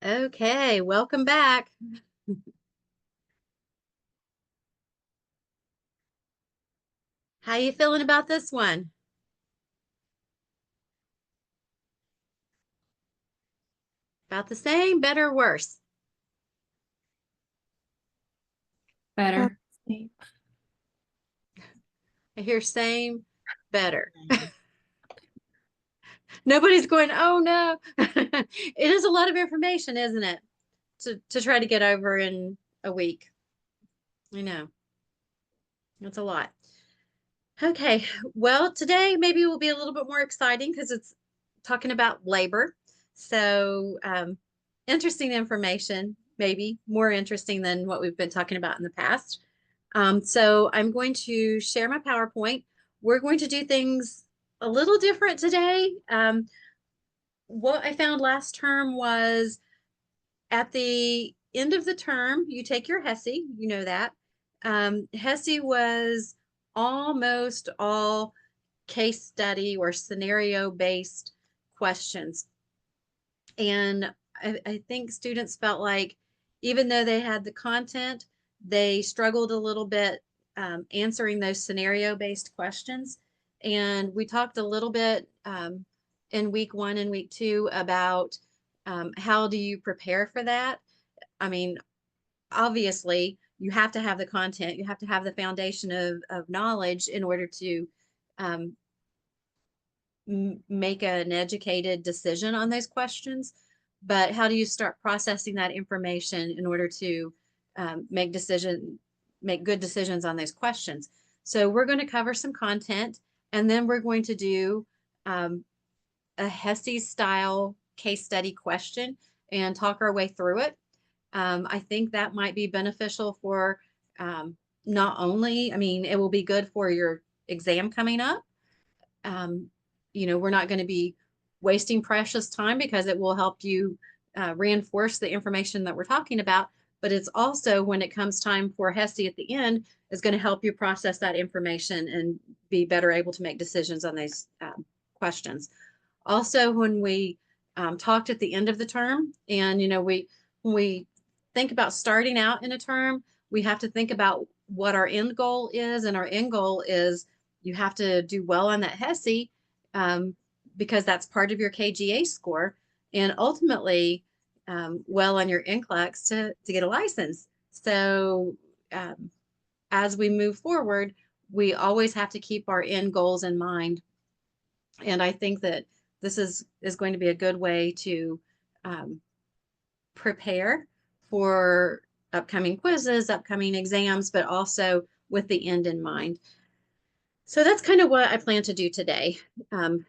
Okay, welcome back. How you feeling about this one? About the same, better, or worse? Better. I hear same, better. Nobody's going, oh no. It is a lot of information, isn't it? To try to get over in a week. I know. It's a lot. Okay, well, today maybe will be a little bit more exciting because it's talking about labor. So, interesting information, maybe more interesting than what we've been talking about in the past. So I'm going to share my PowerPoint. We're going to do things a little different today. What I found last term was at the end of the term, you take your HESI, you know that. HESI was almost all case study or scenario based questions. And I think students felt like even though they had the content, they struggled a little bit answering those scenario based questions. And we talked a little bit in week 1 and week 2 about how do you prepare for that? I mean, obviously, you have to have the content, you have to have the foundation of knowledge in order to um, make an educated decision on those questions. But how do you start processing that information in order to make good decisions on those questions? So we're going to cover some content, and then we're going to do um, a HESI style case study question and talk our way through it. I think that might be beneficial for not only, I mean, it will be good for your exam coming up. Um, we're not going to be wasting precious time because it will help you reinforce the information that we're talking about. But it's also when it comes time for HESI at the end, is going to help you process that information and be better able to make decisions on these questions. Also, when we talked at the end of the term, and when we think about starting out in a term, we have to think about what our end goal is, and our end goal is you have to do well on that HESI because that's part of your KGA score, and ultimately well on your NCLEX to get a license. So um, as we move forward, we always have to keep our end goals in mind. And I think that this is going to be a good way to um, prepare for upcoming quizzes, upcoming exams, but also with the end in mind. So that's kind of what I plan to do today. And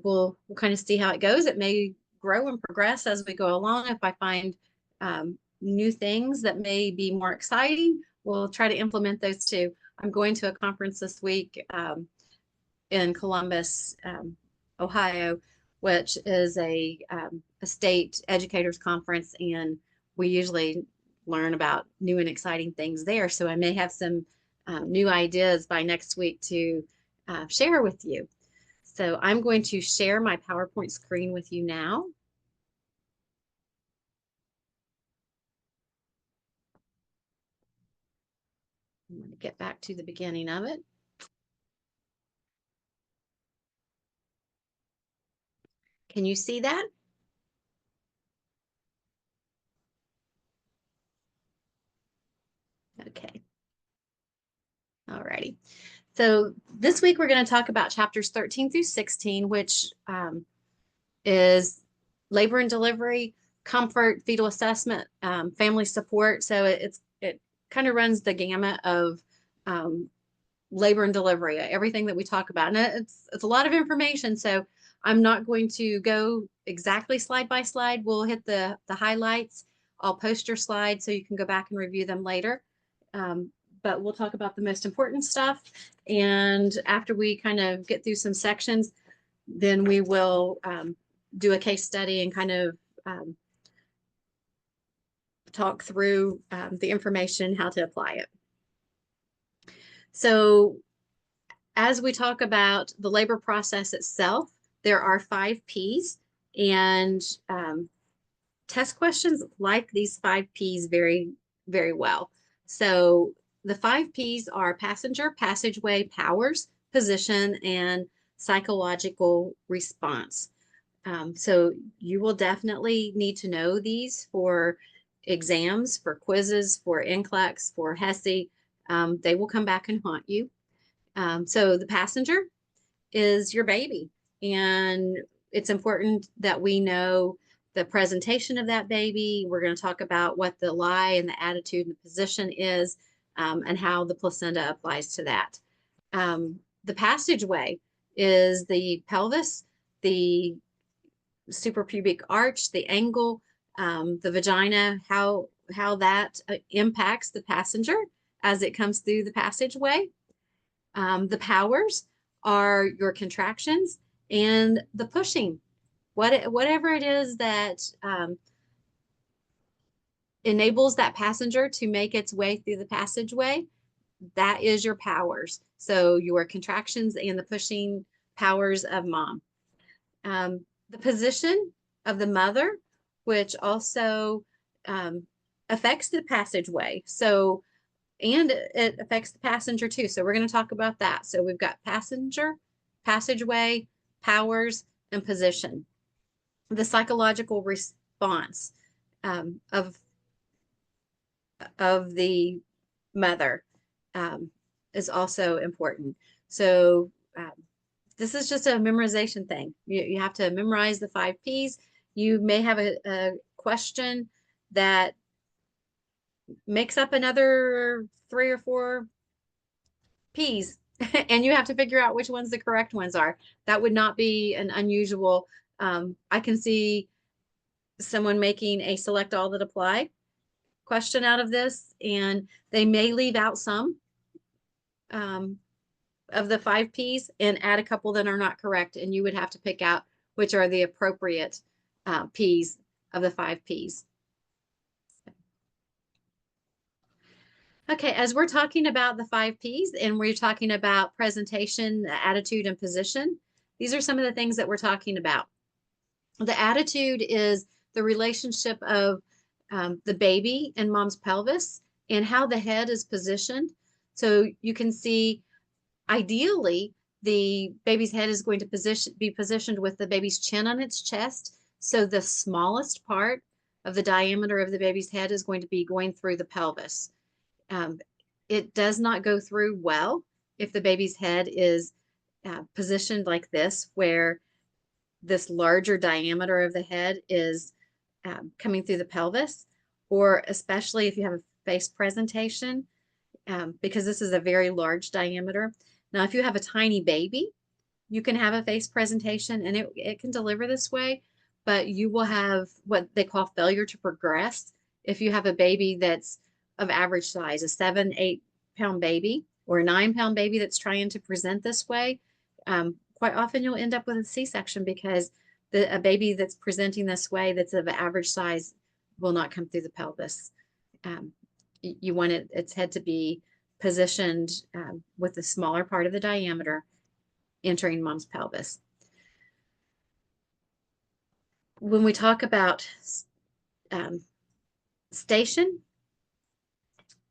we'll kind of see how it goes. It may grow and progress as we go along. If I find new things that may be more exciting, we'll try to implement those too. I'm going to a conference this week in Columbus, Ohio, which is a state educators conference, and we usually learn about new and exciting things there. So I may have some new ideas by next week to share with you. So I'm going to share my PowerPoint screen with you now. I'm going to get back to the beginning of it. Can you see that? Okay. All righty. So this week we're going to talk about chapters 13 through 16, which is labor and delivery, comfort, fetal assessment, family support. So it kind of runs the gamut of labor and delivery, everything that we talk about. And it's a lot of information. So I'm not going to go exactly slide by slide. We'll hit the highlights. I'll post your slides so you can go back and review them later. But we'll talk about the most important stuff. And after we kind of get through some sections, then we will do a case study and kind of talk through the information, how to apply it. So as we talk about the labor process itself, there are 5 Ps, and test questions like these 5 Ps very, very well. So the 5 Ps are passenger, passageway, powers, position, and psychological response. So you will definitely need to know these for exams, for quizzes, for NCLEX, for HESI. They will come back and haunt you. So the passenger is your baby, and it's important that we know the presentation of that baby. We're going to talk about what the lie and the attitude and the position is, and how the placenta applies to that. The passageway is the pelvis, the suprapubic arch, the angle, the vagina, how that impacts the passenger as it comes through the passageway. The powers are your contractions and the pushing. Whatever it is that enables that passenger to make its way through the passageway, that is your powers. So your contractions and the pushing powers of mom. The position of the mother, which also affects the passageway. So, and it affects the passenger too. So we're going to talk about that. So we've got passenger, passageway, powers, and position. The psychological response of the mother is also important. So this is just a memorization thing. You have to memorize the 5 Ps. You may have a question that makes up another 3 or 4 Ps, and you have to figure out which ones the correct ones are. That would not be an unusual. I can see someone making a select all that apply question out of this, and they may leave out some of the 5 Ps and add a couple that are not correct, and you would have to pick out which are the appropriate Ps of the 5 Ps. Okay, as we're talking about the 5 Ps and we're talking about presentation, attitude, and position, these are some of the things that we're talking about. The attitude is the relationship of the baby and mom's pelvis and how the head is positioned. So you can see, ideally, the baby's head is going to be positioned with the baby's chin on its chest. So the smallest part of the diameter of the baby's head is going to be going through the pelvis. It does not go through well if the baby's head is positioned like this, where this larger diameter of the head is coming through the pelvis, or especially if you have a face presentation, because this is a very large diameter. Now, if you have a tiny baby, you can have a face presentation and it can deliver this way, but you will have what they call failure to progress. If you have a baby that's of average size, a 7-8 pound baby or a 9 pound baby that's trying to present this way, quite often you'll end up with a C-section because a baby that's presenting this way that's of average size will not come through the pelvis. You want its head to be positioned with the smaller part of the diameter entering mom's pelvis. When we talk about station,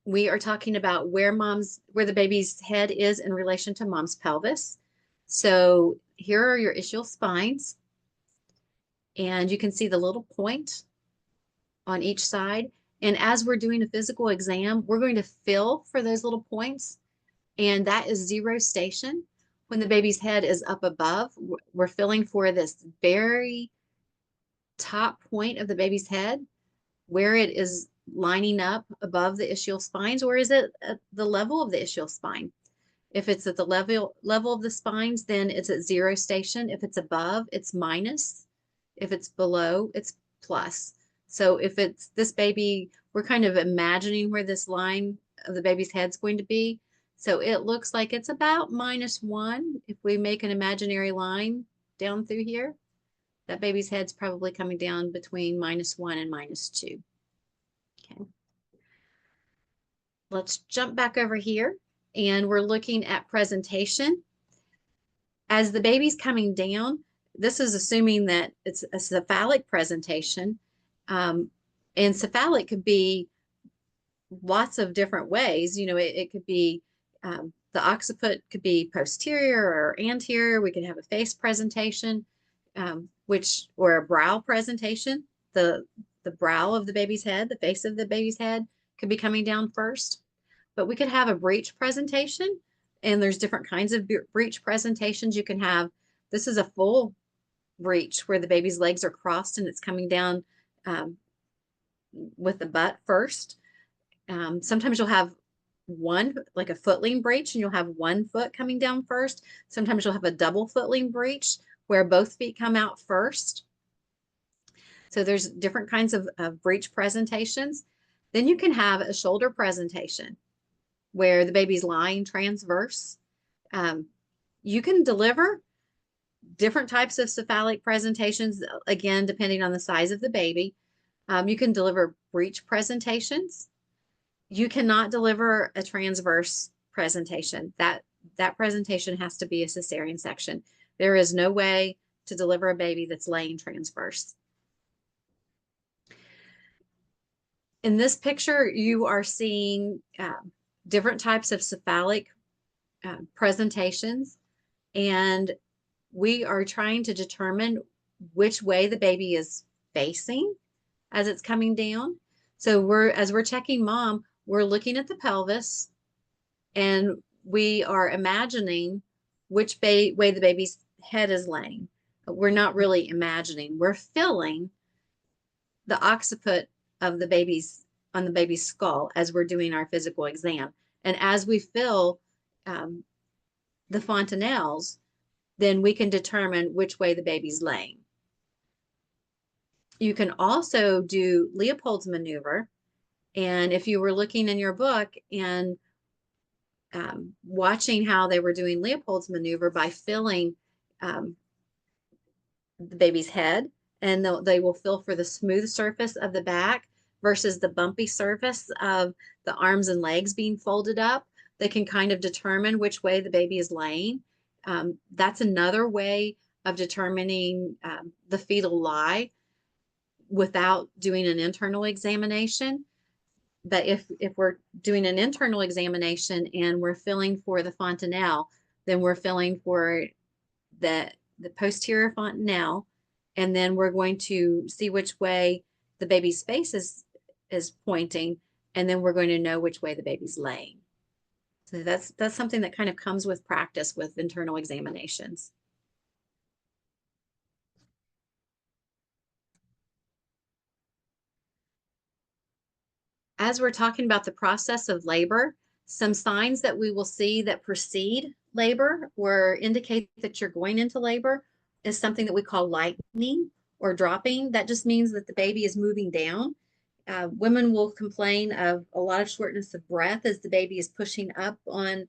we are talking about where the baby's head is in relation to mom's pelvis. So here are your ischial spines, and you can see the little point on each side. And as we're doing a physical exam, we're going to feel for those little points, and that is 0 station. When the baby's head is up above, we're feeling for this very top point of the baby's head, where it is lining up above the ischial spines, or is it at the level of the ischial spine? If it's at the level of the spines, then it's at 0 station. If it's above, it's minus. If it's below, it's plus. So if it's this baby, we're kind of imagining where this line of the baby's head's going to be. So it looks like it's about -1. If we make an imaginary line down through here, that baby's head's probably coming down between -1 and -2. Okay. Let's jump back over here, and we're looking at presentation. As the baby's coming down, this is assuming that it's a cephalic presentation. And cephalic could be lots of different ways. It could be the occiput could be posterior or anterior. We could have a face presentation, or a brow presentation. The brow of the baby's head, the face of the baby's head could be coming down first. But we could have a breech presentation, and there's different kinds of breech presentations. You can have, this is a full breech where the baby's legs are crossed and it's coming down with the butt first. Sometimes you'll have one, like a footling breech, and you'll have one foot coming down first. Sometimes you'll have a double footling breech where both feet come out first. So there's different kinds of breech presentations. Then you can have a shoulder presentation where the baby's lying transverse. You can deliver different types of cephalic presentations, again, depending on the size of the baby. You can deliver breech presentations. You cannot deliver a transverse presentation. That presentation has to be a cesarean section. There is no way to deliver a baby that's laying transverse. In this picture, you are seeing different types of cephalic presentations, and we are trying to determine which way the baby is facing as it's coming down. So as we're checking mom, we're looking at the pelvis, and we are imagining which way the baby's head is laying. We're not really imagining. We're feeling the occiput of the baby's on the baby's skull as we're doing our physical exam. And as we feel the fontanelles, then we can determine which way the baby's laying. You can also do Leopold's maneuver. And if you were looking in your book and watching how they were doing Leopold's maneuver by feeling the baby's head, and they will feel for the smooth surface of the back versus the bumpy surface of the arms and legs being folded up, they can kind of determine which way the baby is laying. That's another way of determining the fetal lie without doing an internal examination. But if we're doing an internal examination and we're feeling for the fontanelle, then we're feeling for the posterior fontanelle, and then we're going to see which way the baby's face is pointing, and then we're going to know which way the baby's laying. So that's something that kind of comes with practice with internal examinations. As we're talking about the process of labor, some signs that we will see that precede labor or indicate that you're going into labor is something that we call lightening or dropping. That just means that the baby is moving down. Women will complain of a lot of shortness of breath as the baby is pushing up on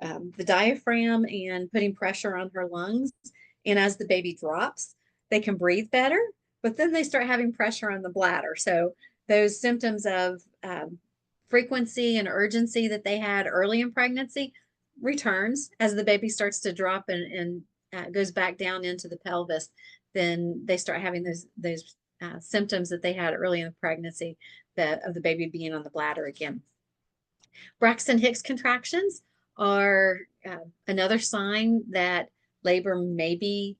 the diaphragm and putting pressure on her lungs. And as the baby drops, they can breathe better, but then they start having pressure on the bladder. So those symptoms of frequency and urgency that they had early in pregnancy returns as the baby starts to drop and goes back down into the pelvis. Then they start having those symptoms that they had early in the pregnancy of the baby being on the bladder again. Braxton Hicks contractions are another sign that labor may be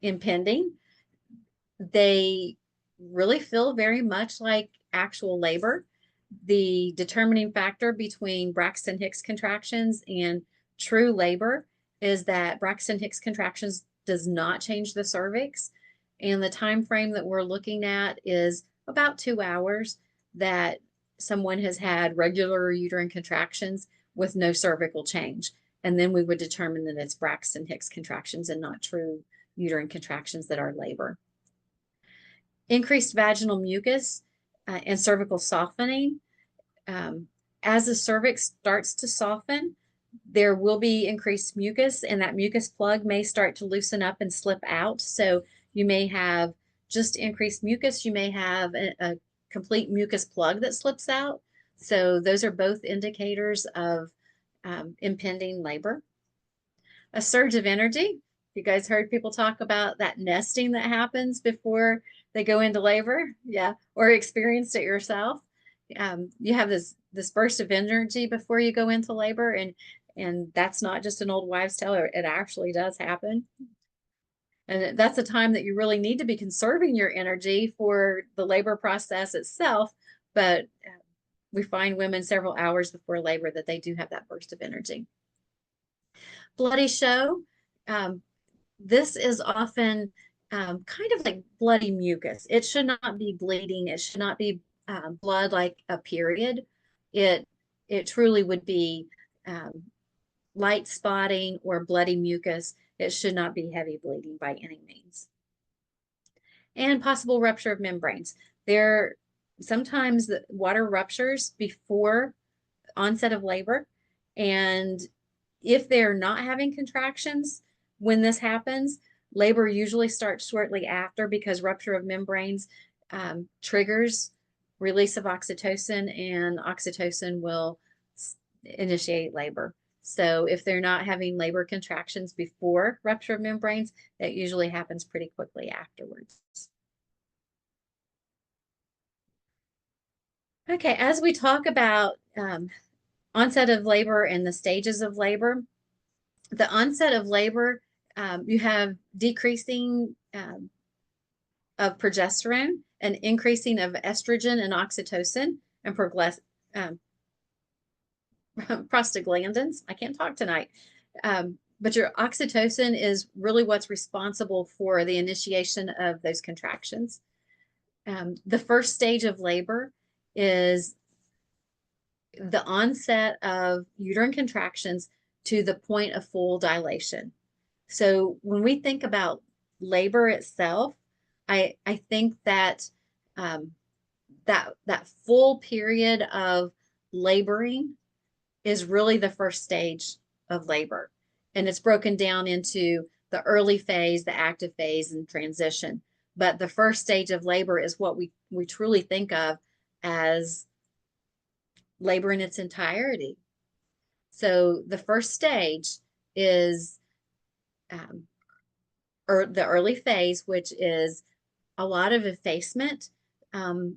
impending. They really feel very much like actual labor. The determining factor between Braxton Hicks contractions and true labor is that Braxton Hicks contractions does not change the cervix, and the time frame that we're looking at is about 2 hours that someone has had regular uterine contractions with no cervical change. And then we would determine that it's Braxton Hicks contractions and not true uterine contractions that are labor. Increased vaginal mucus and cervical softening. As the cervix starts to soften, there will be increased mucus, and that mucus plug may start to loosen up and slip out. So you may have just increased mucus. You may have a complete mucus plug that slips out. So those are both indicators of impending labor. A surge of energy. You guys heard people talk about that nesting that happens before that go into labor? Yeah, or experienced it yourself. You have this burst of energy before you go into labor, and that's not just an old wives' tale. It actually does happen. And that's a time that you really need to be conserving your energy for the labor process itself. But we find women several hours before labor that they do have that burst of energy. Bloody show. This is often kind of like bloody mucus. It should not be bleeding. It should not be blood like a period. It truly would be light spotting or bloody mucus. It should not be heavy bleeding by any means. And possible rupture of membranes. There sometimes the water ruptures before onset of labor, and if they're not having contractions when this happens, labor usually starts shortly after, because rupture of membranes triggers release of oxytocin, and oxytocin will initiate labor. So if they're not having labor contractions before rupture of membranes, that usually happens pretty quickly afterwards. Okay, as we talk about onset of labor and the stages of labor, the onset of labor, you have decreasing of progesterone and increasing of estrogen and oxytocin and prostaglandins. I can't talk tonight. But your oxytocin is really what's responsible for the initiation of those contractions. The first stage of labor is the onset of uterine contractions to the point of full dilation. So when we think about labor itself, I think that that full period of laboring is really the first stage of labor. And it's broken down into the early phase, the active phase, and transition. But the first stage of labor is what we truly think of as labor in its entirety. So the first stage is the early phase, which is a lot of effacement.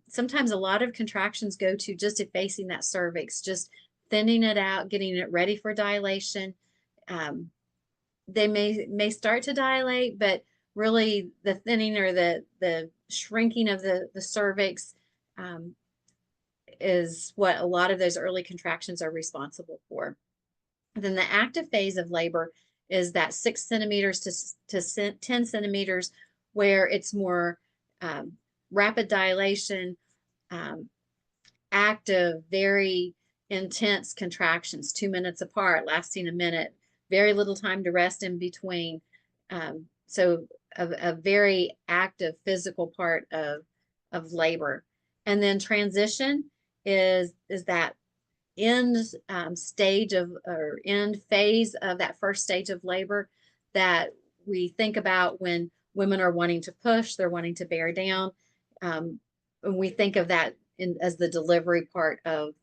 Sometimes a lot of contractions go to just effacing that cervix, just thinning it out, getting it ready for dilation. They may start to dilate, but really the thinning or the shrinking of the cervix is what a lot of those early contractions are responsible for. And then the active phase of labor is that 6 centimeters to 10 centimeters, where it's more rapid dilation, active, very intense contractions, 2 minutes apart, lasting a minute, very little time to rest in between. So a very active physical part of labor. And then transition is that end stage of, or end phase of that first stage of labor that we think about when women are wanting to push, they're wanting to bear down. And we think of that as the delivery part of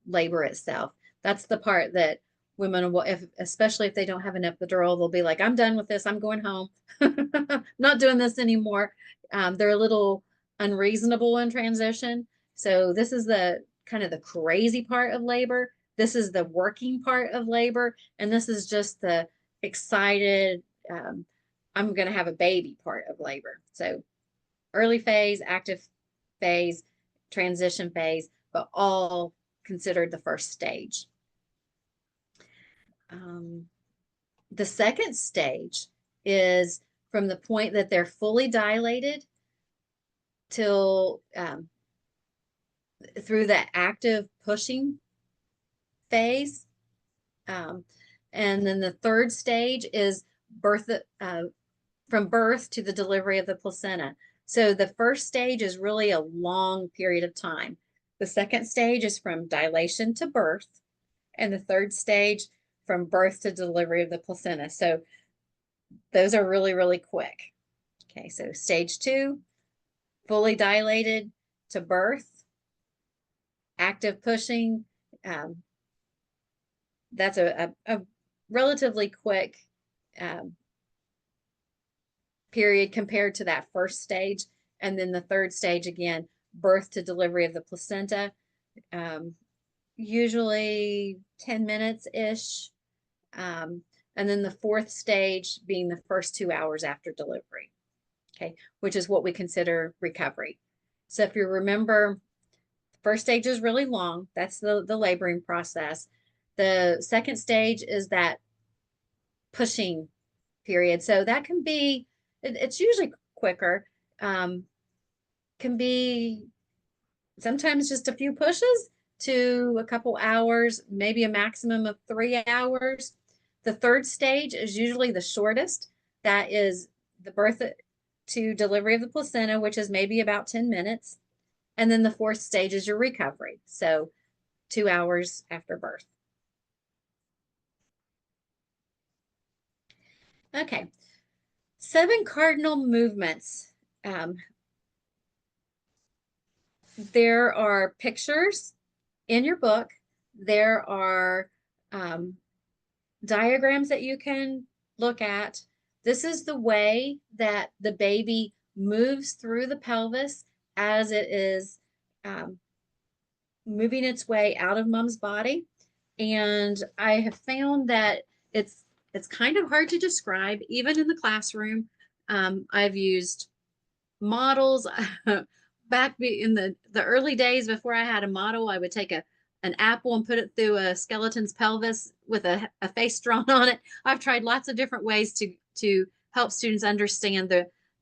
labor itself. That's the part that women will, especially if they don't have an epidural, they'll be like, I'm done with this. I'm going home. Not doing this anymore. They're a little unreasonable in transition. So this is the kind of the crazy part of labor. This is the working part of labor. And this is just the excited, I'm going to have a baby part of labor. So early phase, active phase, transition phase, but all considered the first stage. The second stage is from the point that they're fully dilated till through the active pushing phase. And then the third stage is birth, from birth to the delivery of the placenta. So the first stage is really a long period of time. The second stage is from dilation to birth, and the third stage from birth to delivery of the placenta. So those are really, really quick. Okay, so stage 2, fully dilated to birth, active pushing. That's a relatively quick period compared to that first stage. And then the third stage, again, birth to delivery of the placenta, usually 10 minutes-ish. And then the fourth stage being the first 2 hours after delivery, okay, which is what we consider recovery. So if you remember, the first stage is really long. That's the laboring process. The second stage is that pushing period. So that can be, it's usually quicker. Can be sometimes just a few pushes to a couple hours, maybe a maximum of 3 hours. The third stage is usually the shortest. That is the birth to delivery of the placenta, which is maybe about 10 minutes. And then the fourth stage is your recovery. So 2 hours after birth. Okay. 7 cardinal movements. There are pictures in your book. There are diagrams that you can look at. This is the way that the baby moves through the pelvis as it is moving its way out of mom's body. And I have found that it's kind of hard to describe, even in the classroom. I've used models. Back in the early days before I had a model, I would take an apple and put it through a skeleton's pelvis with a face drawn on it. I've tried lots of different ways to help students understand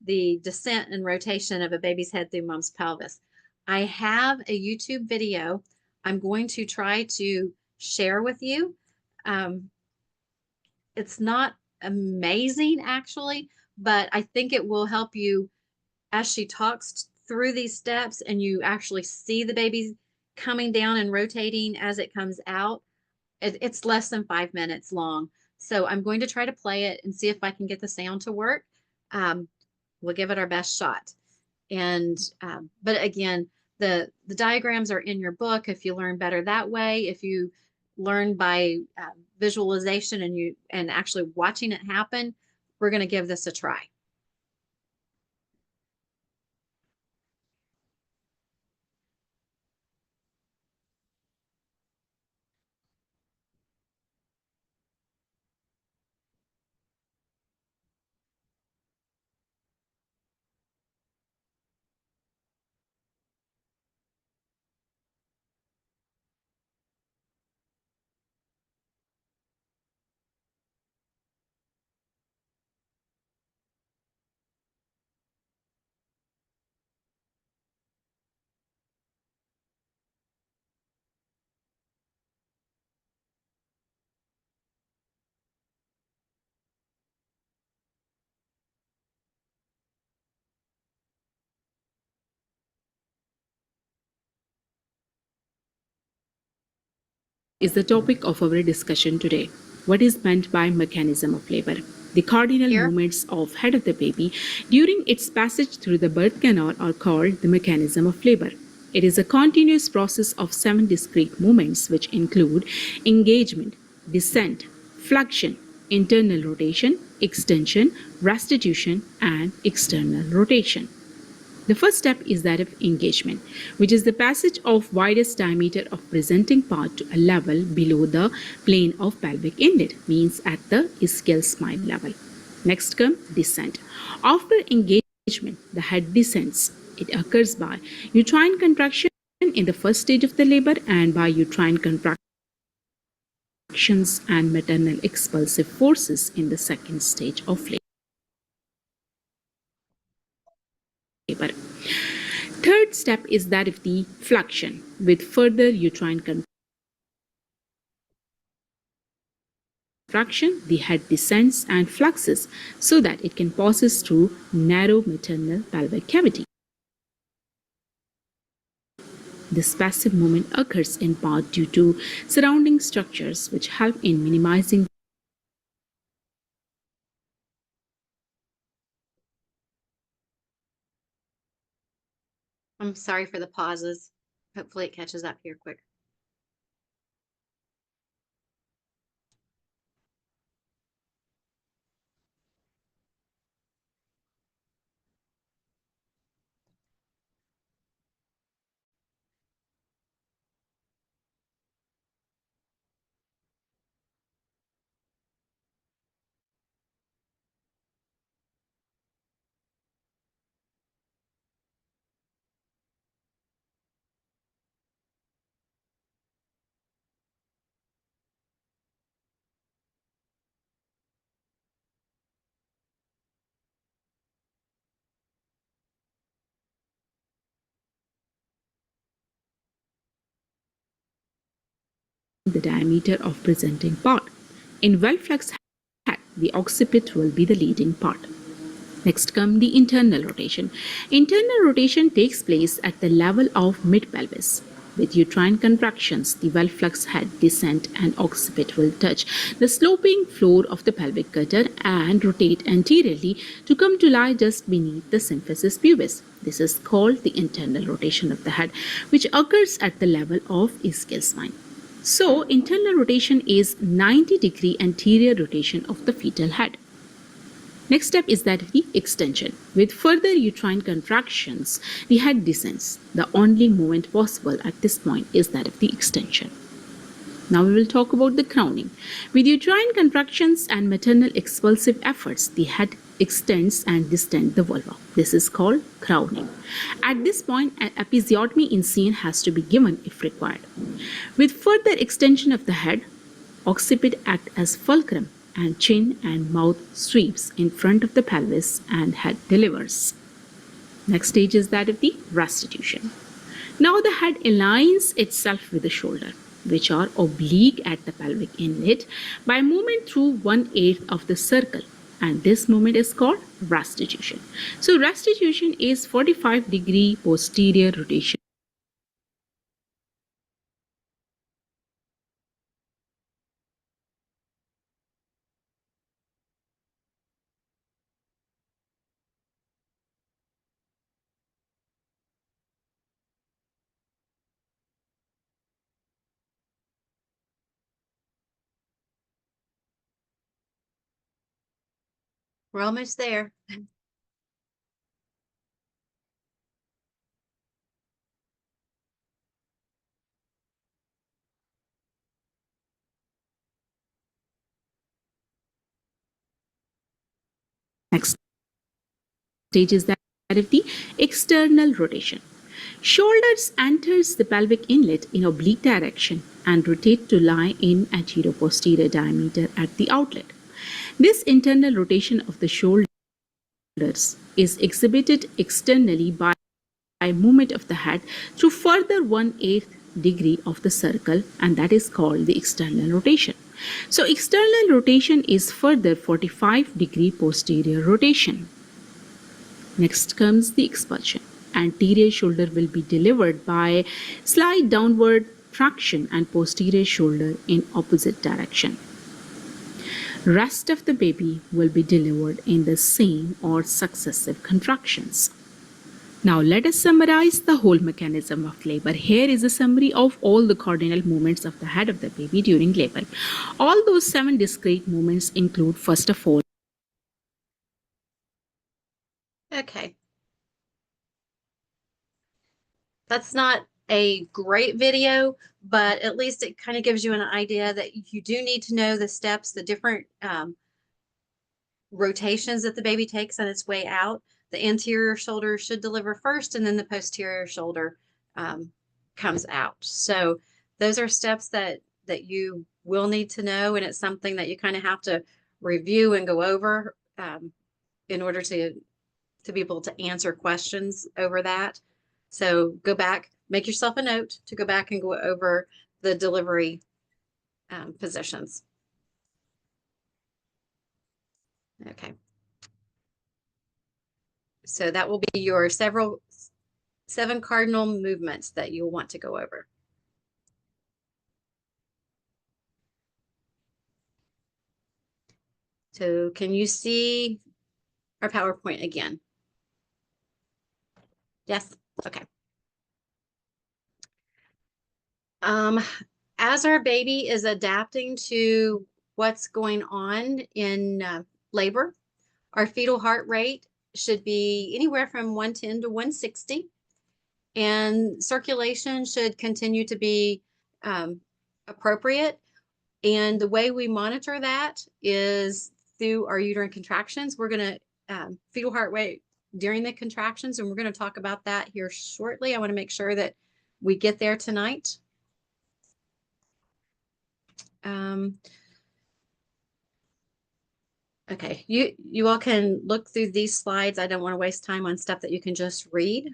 the descent and rotation of a baby's head through mom's pelvis. I have a YouTube video I'm going to try to share with you. It's not amazing, actually, but I think it will help you as she talks through these steps and you actually see the baby coming down and rotating as it comes out. It's less than 5 minutes long. So I'm going to try to play it and see if I can get the sound to work. We'll give it our best shot. And but again, the diagrams are in your book if you learn better that way. If you learn by visualization and actually watching it happen, we're going to give this a try. Is the topic of our discussion today. What is meant by mechanism of labor? The cardinal Here. movements of head of the baby during its passage through the birth canal are called the mechanism of labor. It is a continuous process of 7 discrete movements which include engagement, descent, flexion, internal rotation, extension, restitution, and external rotation. The first step is that of engagement, which is the passage of widest diameter of presenting part to a level below the plane of pelvic inlet, means at the ischial spine level. Next comes descent. After engagement, the head descends. It occurs by uterine contraction in the first stage of the labor and by uterine contractions and maternal expulsive forces in the second stage of labor. Third step is that of the flexion, with further uterine contraction, the head descends and flexes so that it can pass through narrow maternal pelvic cavity. This passive movement occurs in part due to surrounding structures which help in minimizing I'm sorry for the pauses. Hopefully it catches up here quick. the diameter of presenting part. In well-flexed head, the occiput will be the leading part. Next come the internal rotation. Internal rotation takes place at the level of mid-pelvis. With uterine contractions, the well-flexed head descent and occiput will touch the sloping floor of the pelvic gutter and rotate anteriorly to come to lie just beneath the symphysis pubis. This is called the internal rotation of the head, which occurs at the level of ischial spine. So, internal rotation is 90-degree anterior rotation of the fetal head. Next step is that of the extension. With further uterine contractions, the head descends. The only movement possible at this point is that of the extension. Now we will talk about the crowning. With uterine contractions and maternal expulsive efforts, the head extends and distends the vulva. This is called crowning. At this point, an episiotomy incision has to be given if required. With further extension of the head, occiput act as fulcrum and chin and mouth sweeps in front of the pelvis and head delivers. Next stage is that of the restitution. Now the head aligns itself with the shoulder, which are oblique at the pelvic inlet by movement through 1/8 of the circle, and this movement is called restitution. So restitution is 45-degree posterior rotation. We're almost there. Next stage is that of the external rotation. Shoulders enters the pelvic inlet in oblique direction and rotate to lie in anteroposterior diameter at the outlet. This internal rotation of the shoulders is exhibited externally by movement of the head through further 1/8 degree of the circle, and that is called the external rotation. So external rotation is further 45-degree posterior rotation. Next comes the expulsion. Anterior shoulder will be delivered by slight downward traction and posterior shoulder in opposite direction. Rest of the baby will be delivered in the same or successive contractions. Now let us summarize the whole mechanism of labor. Here is a summary of all the cardinal movements of the head of the baby during labor. All those 7 discrete movements include, first of all, Okay. That's not a great video, but at least it kind of gives you an idea that you do need to know the steps, the different rotations that the baby takes on its way out. The anterior shoulder should deliver first, and then the posterior shoulder comes out. So those are steps that you will need to know, and it's something that you kind of have to review and go over in order to be able to answer questions over that. So go back, make yourself a note to go back and go over the delivery positions. Okay. So that will be your 7 cardinal movements that you'll want to go over. So can you see our PowerPoint again? Yes? Okay. As our baby is adapting to what's going on in labor, our fetal heart rate should be anywhere from 110 to 160, and circulation should continue to be appropriate. And the way we monitor that is through our uterine contractions. We're going to fetal heart rate during the contractions, and we're going to talk about that here shortly. I want to make sure that we get there tonight. Okay, you all can look through these slides. I don't want to waste time on stuff that you can just read.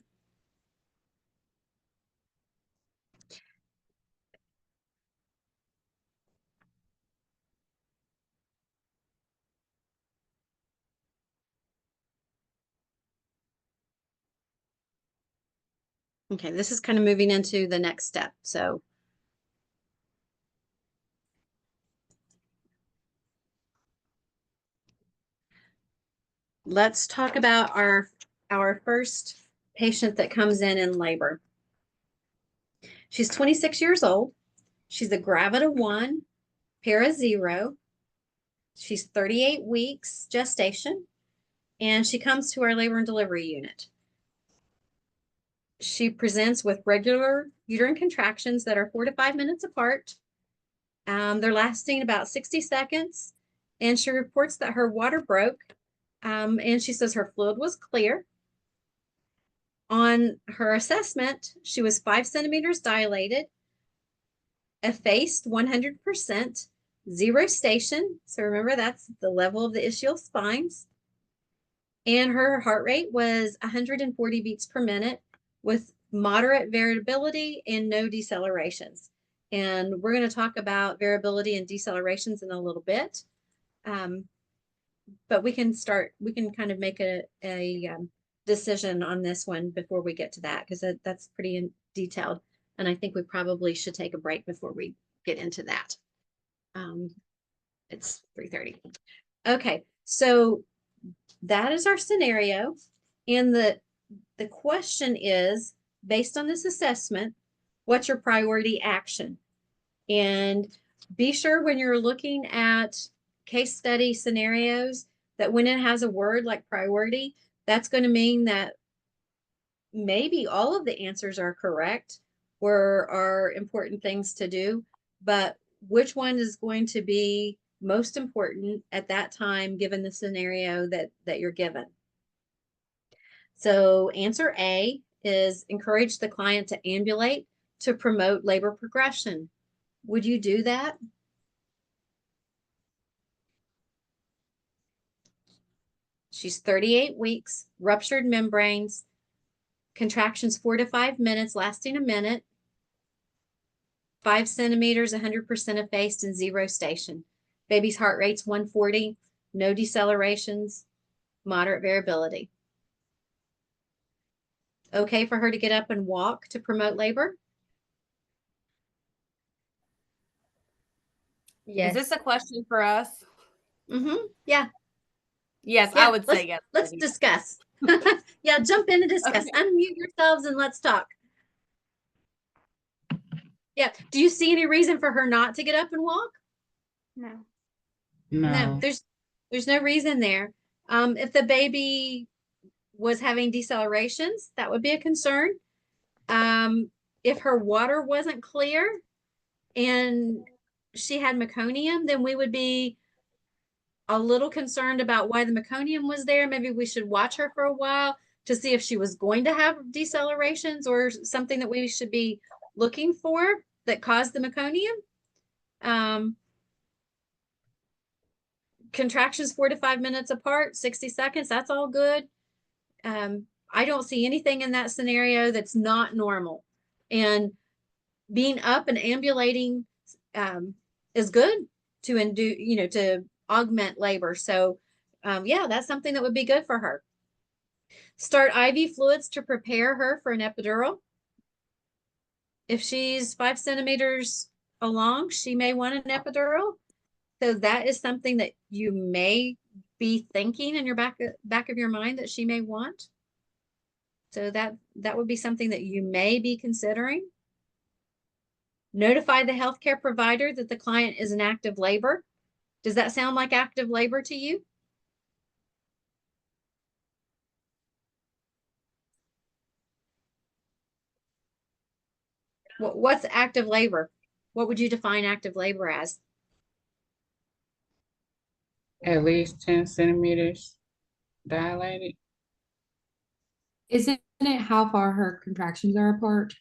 Okay, this is kind of moving into the next step. So let's talk about our first patient that comes in labor. She's 26 years old. She's a gravida 1, para 0. She's 38 weeks gestation, and she comes to our labor and delivery unit. She presents with regular uterine contractions that are 4 to 5 minutes apart. They're lasting about 60 seconds, and she reports that her water broke, and she says her fluid was clear. On her assessment, she was 5 centimeters dilated, effaced 100%, 0 station. So remember, that's the level of the ischial spines. And her heart rate was 140 beats per minute with moderate variability and no decelerations. And we're going to talk about variability and decelerations in a little bit. But we can kind of make a decision on this one before we get to that, because that's pretty detailed. And I think we probably should take a break before we get into that. It's 3:30. Okay, so that is our scenario. And the question is, based on this assessment, what's your priority action? And be sure when you're looking at case study scenarios that when it has a word like priority, that's going to mean that maybe all of the answers are correct or are important things to do, but which one is going to be most important at that time, given the scenario that you're given. So answer A is encourage the client to ambulate to promote labor progression. Would you do that? She's 38 weeks, ruptured membranes, contractions 4 to 5 minutes, lasting a minute, 5 centimeters, 100% effaced, and 0 station. Baby's heart rate's 140, no decelerations, moderate variability. Okay for her to get up and walk to promote labor? Yes. Is this a question for us? Yeah. Yes, Yeah, I would say yes. Let's discuss. Yeah, jump in and discuss. Okay. Unmute yourselves and let's talk. Yeah. Do you see any reason for her not to get up and walk? No. No, there's no reason there. If the baby was having decelerations, that would be a concern. If her water wasn't clear and she had meconium, then we would be a little concerned about why the meconium was there. Maybe we should watch her for a while to see if she was going to have decelerations or something that we should be looking for that caused the meconium. Contractions 4 to 5 minutes apart, 60 seconds, that's all good. I don't see anything in that scenario that's not normal. And being up and ambulating is good to augment labor. So yeah, that's something that would be good for her. Start IV fluids to prepare her for an epidural. If she's 5 centimeters along, she may want an epidural. So that is something that you may be thinking in your back of your mind that she may want. So that would be something that you may be considering. Notify the healthcare provider that the client is in active labor. Does that sound like active labor to you? What's active labor? What would you define active labor as? At least 10 centimeters dilated. Isn't it how far her contractions are apart?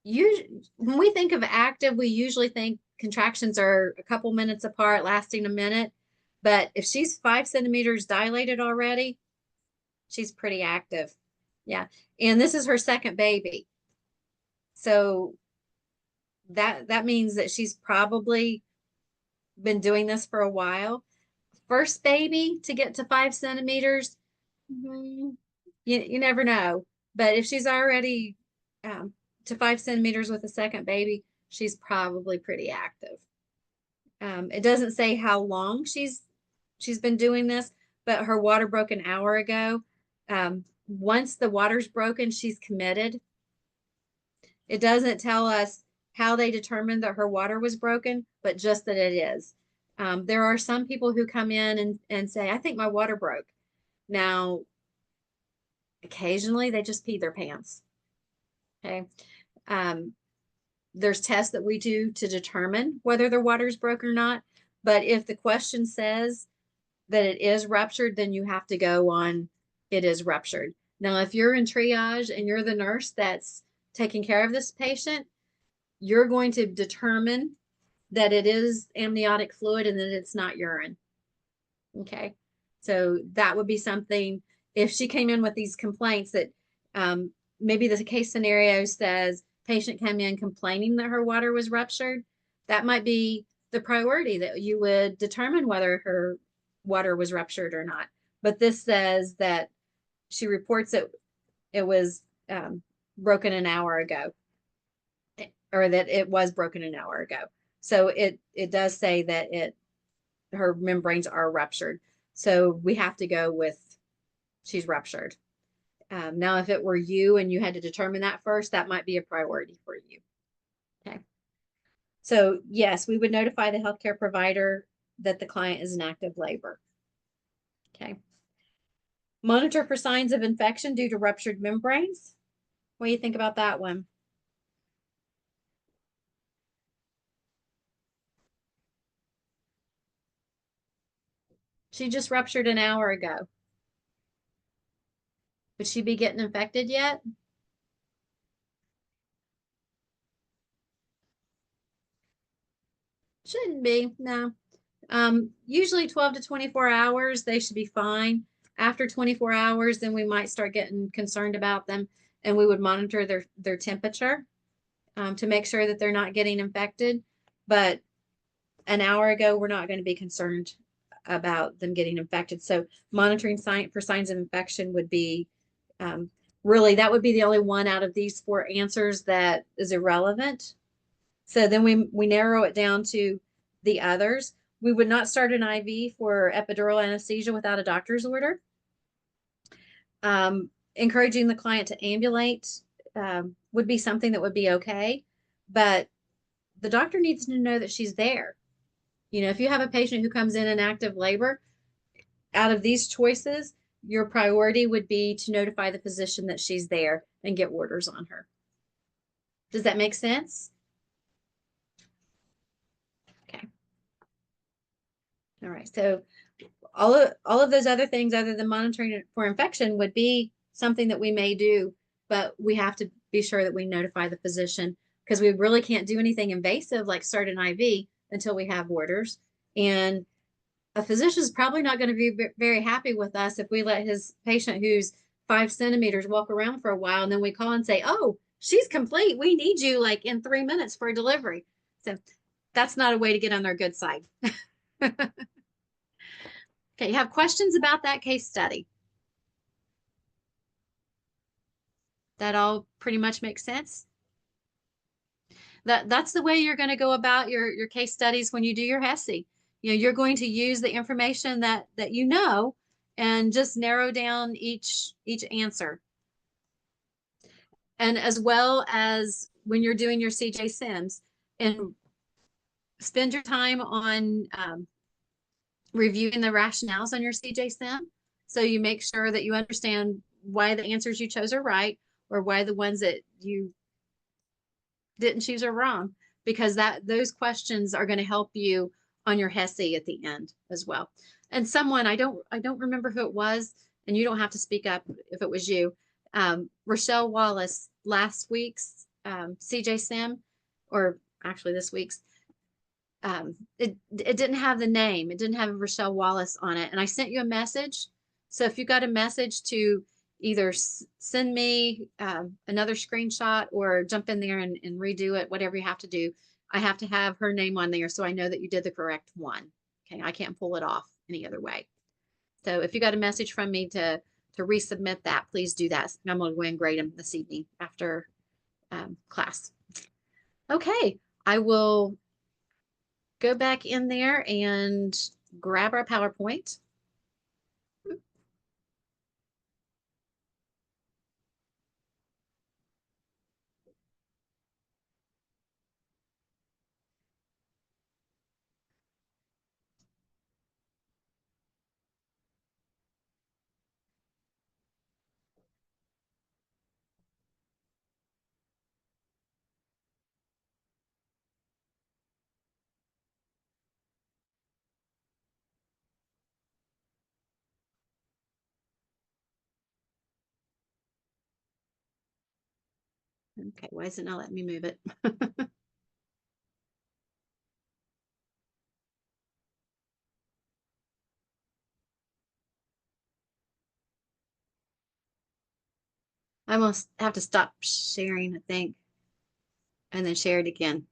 When we think of active, we usually think contractions are a couple minutes apart, lasting a minute. But if she's 5 centimeters dilated already, she's pretty active. Yeah. And this is her second baby. So that means that she's probably been doing this for a while. First baby to get to 5 centimeters, you never know. But if she's already to 5 centimeters with a second baby, she's probably pretty active. It doesn't say how long she's been doing this, but her water broke an hour ago. Once the water's broken, she's committed. It doesn't tell us how they determined that her water was broken, but just that it is. There are some people who come in and say, I think my water broke. Now, occasionally they just pee their pants. Okay. There's tests that we do to determine whether their water is broken or not. But if the question says that it is ruptured, then you have to go on, it is ruptured. Now, if you're in triage and you're the nurse that's taking care of this patient, you're going to determine that it is amniotic fluid and that it's not urine. Okay. So that would be something, if she came in with these complaints that maybe the case scenario says patient came in complaining that her water was ruptured, that might be the priority, that you would determine whether her water was ruptured or not. But this says that she reports that it was broken an hour ago, or that it was broken an hour ago. So it does say that her membranes are ruptured. So we have to go with she's ruptured. Now, if it were you and you had to determine that first, that might be a priority for you. Okay. So yes, we would notify the healthcare provider that the client is in active labor. Okay. Monitor for signs of infection due to ruptured membranes. What do you think about that one? She just ruptured an hour ago. Would she be getting infected yet? Shouldn't be, no. Usually 12 to 24 hours, they should be fine. After 24 hours, then we might start getting concerned about them, and we would monitor their temperature to make sure that they're not getting infected. But an hour ago, we're not going to be concerned about them getting infected. So monitoring for signs of infection would be really, that would be the only one out of these 4 answers that is irrelevant. So then we narrow it down to the others. We would not start an IV for epidural anesthesia without a doctor's order. Encouraging the client to ambulate would be something that would be okay, but the doctor needs to know that she's there. You know, if you have a patient who comes in active labor, out of these choices, your priority would be to notify the physician that she's there and get orders on her. Does that make sense? Okay. All right. So all of those other things other than monitoring for infection would be something that we may do, but we have to be sure that we notify the physician, because we really can't do anything invasive like start an IV until we have orders. And a physician is probably not going to be very happy with us if we let his patient who's 5 centimeters walk around for a while, and then we call and say, oh, she's complete. We need you like in 3 minutes for a delivery. So that's not a way to get on their good side. Okay, you have questions about that case study? That all pretty much makes sense? That's the way you're going to go about your case studies when you do your HESI. You know, you're going to use the information that you know and just narrow down each answer. And as well as when you're doing your CJ Sims, and spend your time on reviewing the rationales on your CJ Sim, so you make sure that you understand why the answers you chose are right, or why the ones that you didn't choose are wrong, because those questions are going to help you on your HESI at the end as well. And someone, I don't remember who it was, and you don't have to speak up if it was you, Rochelle Wallace, last week's CJ Sim, or actually this week's, it didn't have the name. It didn't have Rochelle Wallace on it. And I sent you a message. So if you got a message, to either send me another screenshot or jump in there and redo it, whatever you have to do. I have to have her name on there so I know that you did the correct one. Okay, I can't pull it off any other way. So if you got a message from me to resubmit that, please do that. I'm going to go and grade them this evening after class. Okay, I will go back in there and grab our PowerPoint. Okay, why is it not letting me move it? I must have to stop sharing, I think, and then share it again.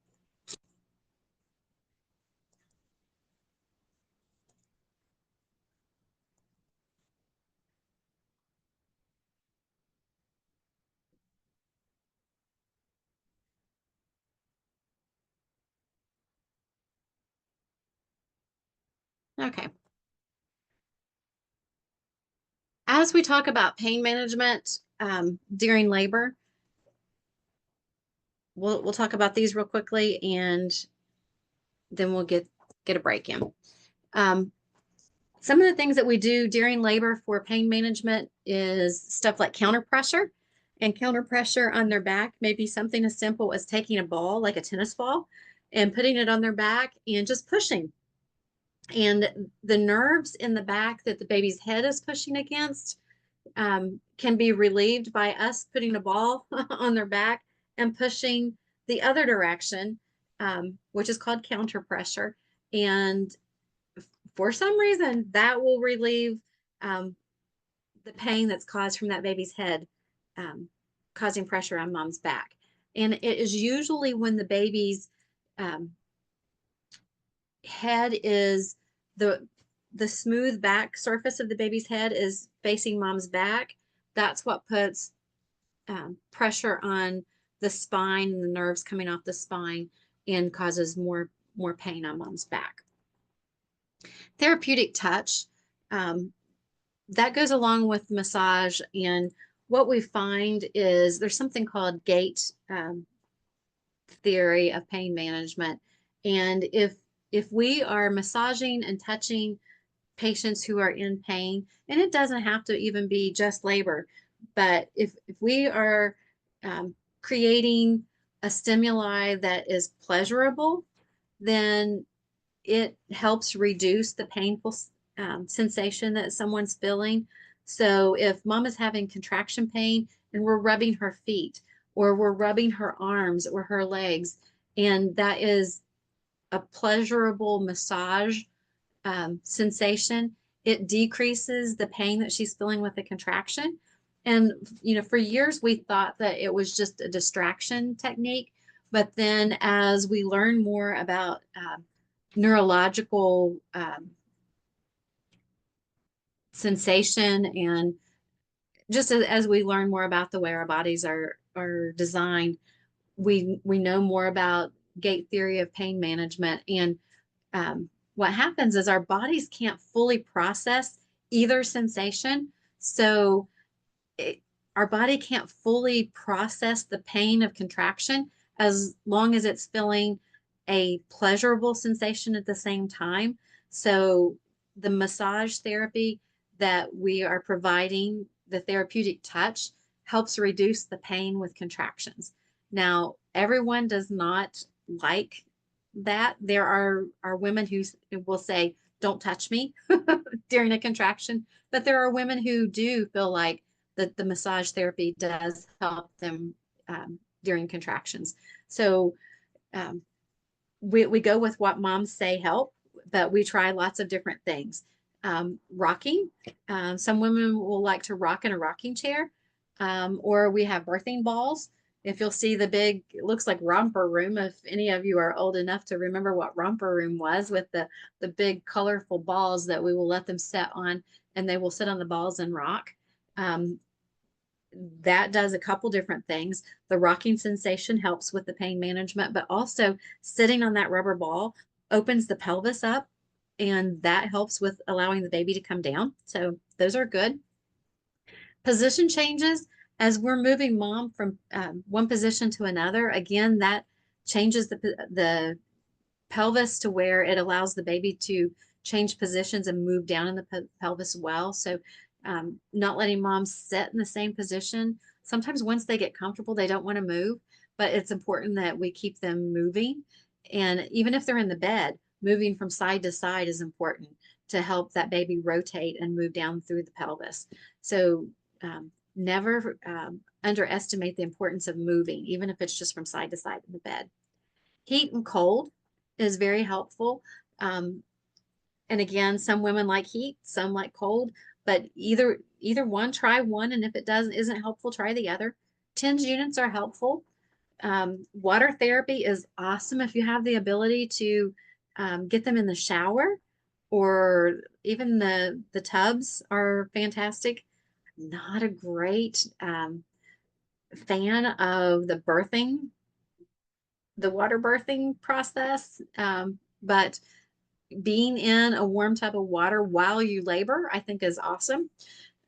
Okay. As we talk about pain management during labor, we'll talk about these real quickly, and then we'll get a break in. Some of the things that we do during labor for pain management is stuff like counter pressure, and counter pressure on their back may be something as simple as taking a ball, like a tennis ball, and putting it on their back and just pushing. And the nerves in the back that the baby's head is pushing against can be relieved by us putting a ball on their back and pushing the other direction, which is called counter pressure. And for some reason, that will relieve the pain that's caused from that baby's head, causing pressure on mom's back. And it is usually when the baby's head is the smooth back surface of the baby's head is facing mom's back. That's what puts pressure on the spine and the nerves coming off the spine and causes more pain on mom's back. Therapeutic touch, that goes along with massage. And what we find is there's something called gait theory of pain management. And if we are massaging and touching patients who are in pain, and it doesn't have to even be just labor, but if we are creating a stimuli that is pleasurable, then it helps reduce the painful sensation that someone's feeling. So if mom is having contraction pain and we're rubbing her feet, or we're rubbing her arms or her legs, and that is a pleasurable massage sensation, it decreases the pain that she's feeling with the contraction. And, for years we thought that it was just a distraction technique. But then as we learn more about neurological sensation, and just as we learn more about the way our bodies are designed, we know more about gait theory of pain management. And what happens is our bodies can't fully process either sensation. So our body can't fully process the pain of contraction as long as it's feeling a pleasurable sensation at the same time. So the massage therapy that we are providing, the therapeutic touch, helps reduce the pain with contractions. Now, everyone does not like that. There are women who will say, "Don't touch me" during a contraction, but there are women who do feel like the massage therapy does help them during contractions. So we go with what moms say help, but we try lots of different things. Rocking, some women will like to rock in a rocking chair, or we have birthing balls. If you'll see the big, it looks like romper room, if any of you are old enough to remember what romper room was, with the big colorful balls that we will let them sit on, and they will sit on the balls and rock. That does a couple different things. The rocking sensation helps with the pain management, but also sitting on that rubber ball opens the pelvis up, and that helps with allowing the baby to come down. So those are good. Position changes as we're moving mom from one position to another. Again, that changes the pelvis to where it allows the baby to change positions and move down in the pelvis well. So not letting moms sit in the same position. Sometimes once they get comfortable, they don't want to move, but it's important that we keep them moving. And even if they're in the bed, moving from side to side is important to help that baby rotate and move down through the pelvis. So never underestimate the importance of moving, even if it's just from side to side in the bed. Heat and cold is very helpful. And again, some women like heat, some like cold, but either one, try one. And if it isn't helpful, try the other. TENS units are helpful. Water therapy is awesome if you have the ability to get them in the shower, or even the tubs are fantastic. Not a great fan of the water birthing process, but being in a warm tub of water while you labor, I think is awesome.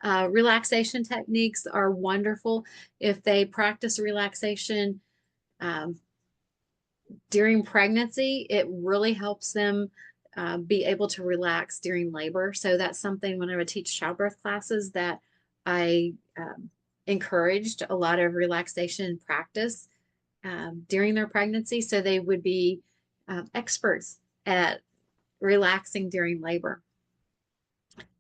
Relaxation techniques are wonderful. If they practice relaxation during pregnancy, it really helps them be able to relax during labor. So that's something when I would teach childbirth classes that I encouraged a lot of relaxation practice during their pregnancy. So they would be experts at relaxing during labor.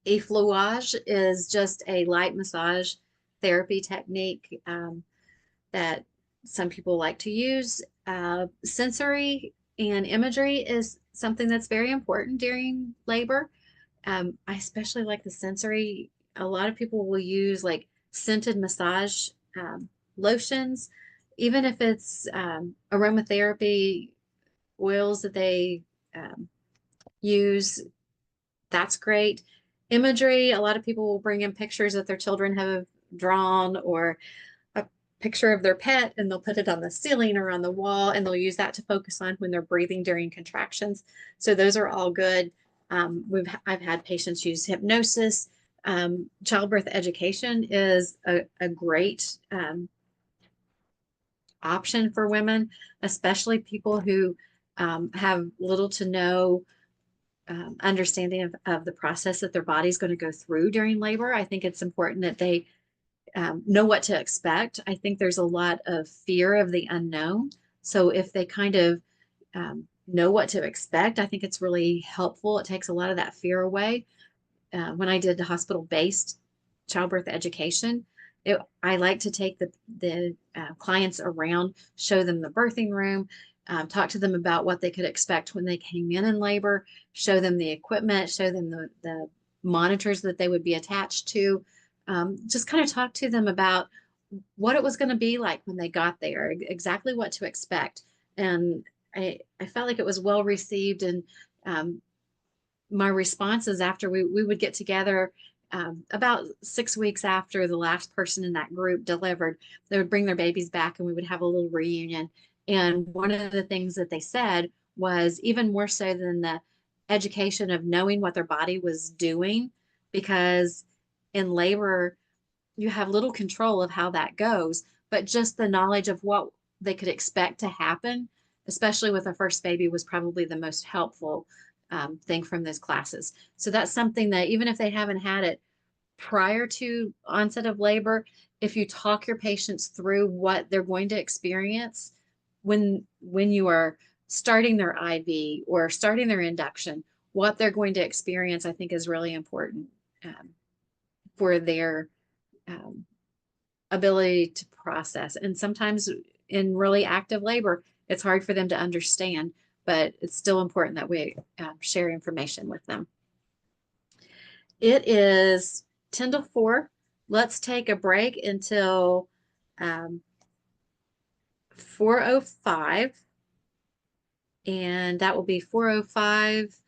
Effleurage is just a light massage therapy technique that some people like to use. Sensory and imagery is something that's very important during labor. I especially like the sensory. A lot of people will use like scented massage lotions, even if it's aromatherapy oils that they use. That's great. Imagery, a lot of people will bring in pictures that their children have drawn, or a picture of their pet, and they'll put it on the ceiling or on the wall, and they'll use that to focus on when they're breathing during contractions. So those are all good. I've had patients use hypnosis. Childbirth education is a great option for women, especially people who have little to no understanding of the process that their body's going to go through during labor. I think it's important that they know what to expect. I think there's a lot of fear of the unknown. So if they kind of know what to expect, I think it's really helpful. It takes a lot of that fear away. When I did the hospital-based childbirth education, I like to take the clients around, show them the birthing room, talk to them about what they could expect when they came in labor, show them the equipment, show them the monitors that they would be attached to, just kind of talk to them about what it was going to be like when they got there, exactly what to expect. And I felt like it was well received. And my responses after we would get together about 6 weeks after the last person in that group delivered, they would bring their babies back and we would have a little reunion. And one of the things that they said was, even more so than the education of knowing what their body was doing, because in labor, you have little control of how that goes, but just the knowledge of what they could expect to happen, especially with a first baby, was probably the most helpful thing from those classes. So that's something that even if they haven't had it prior to onset of labor, if you talk your patients through what they're going to experience when you are starting their IV or starting their induction, what they're going to experience, I think is really important for their ability to process. And sometimes in really active labor, it's hard for them to understand, but it's still important that we share information with them. It is 10 to 4. Let's take a break until 4:05, and that will be 4:05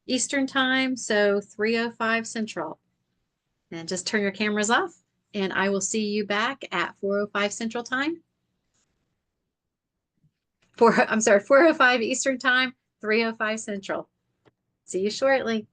Eastern time, so 3:05 Central. And just turn your cameras off And I will see you back at 4:05 Central Time. I'm sorry, 4:05 Eastern Time, 3:05 Central. See you shortly.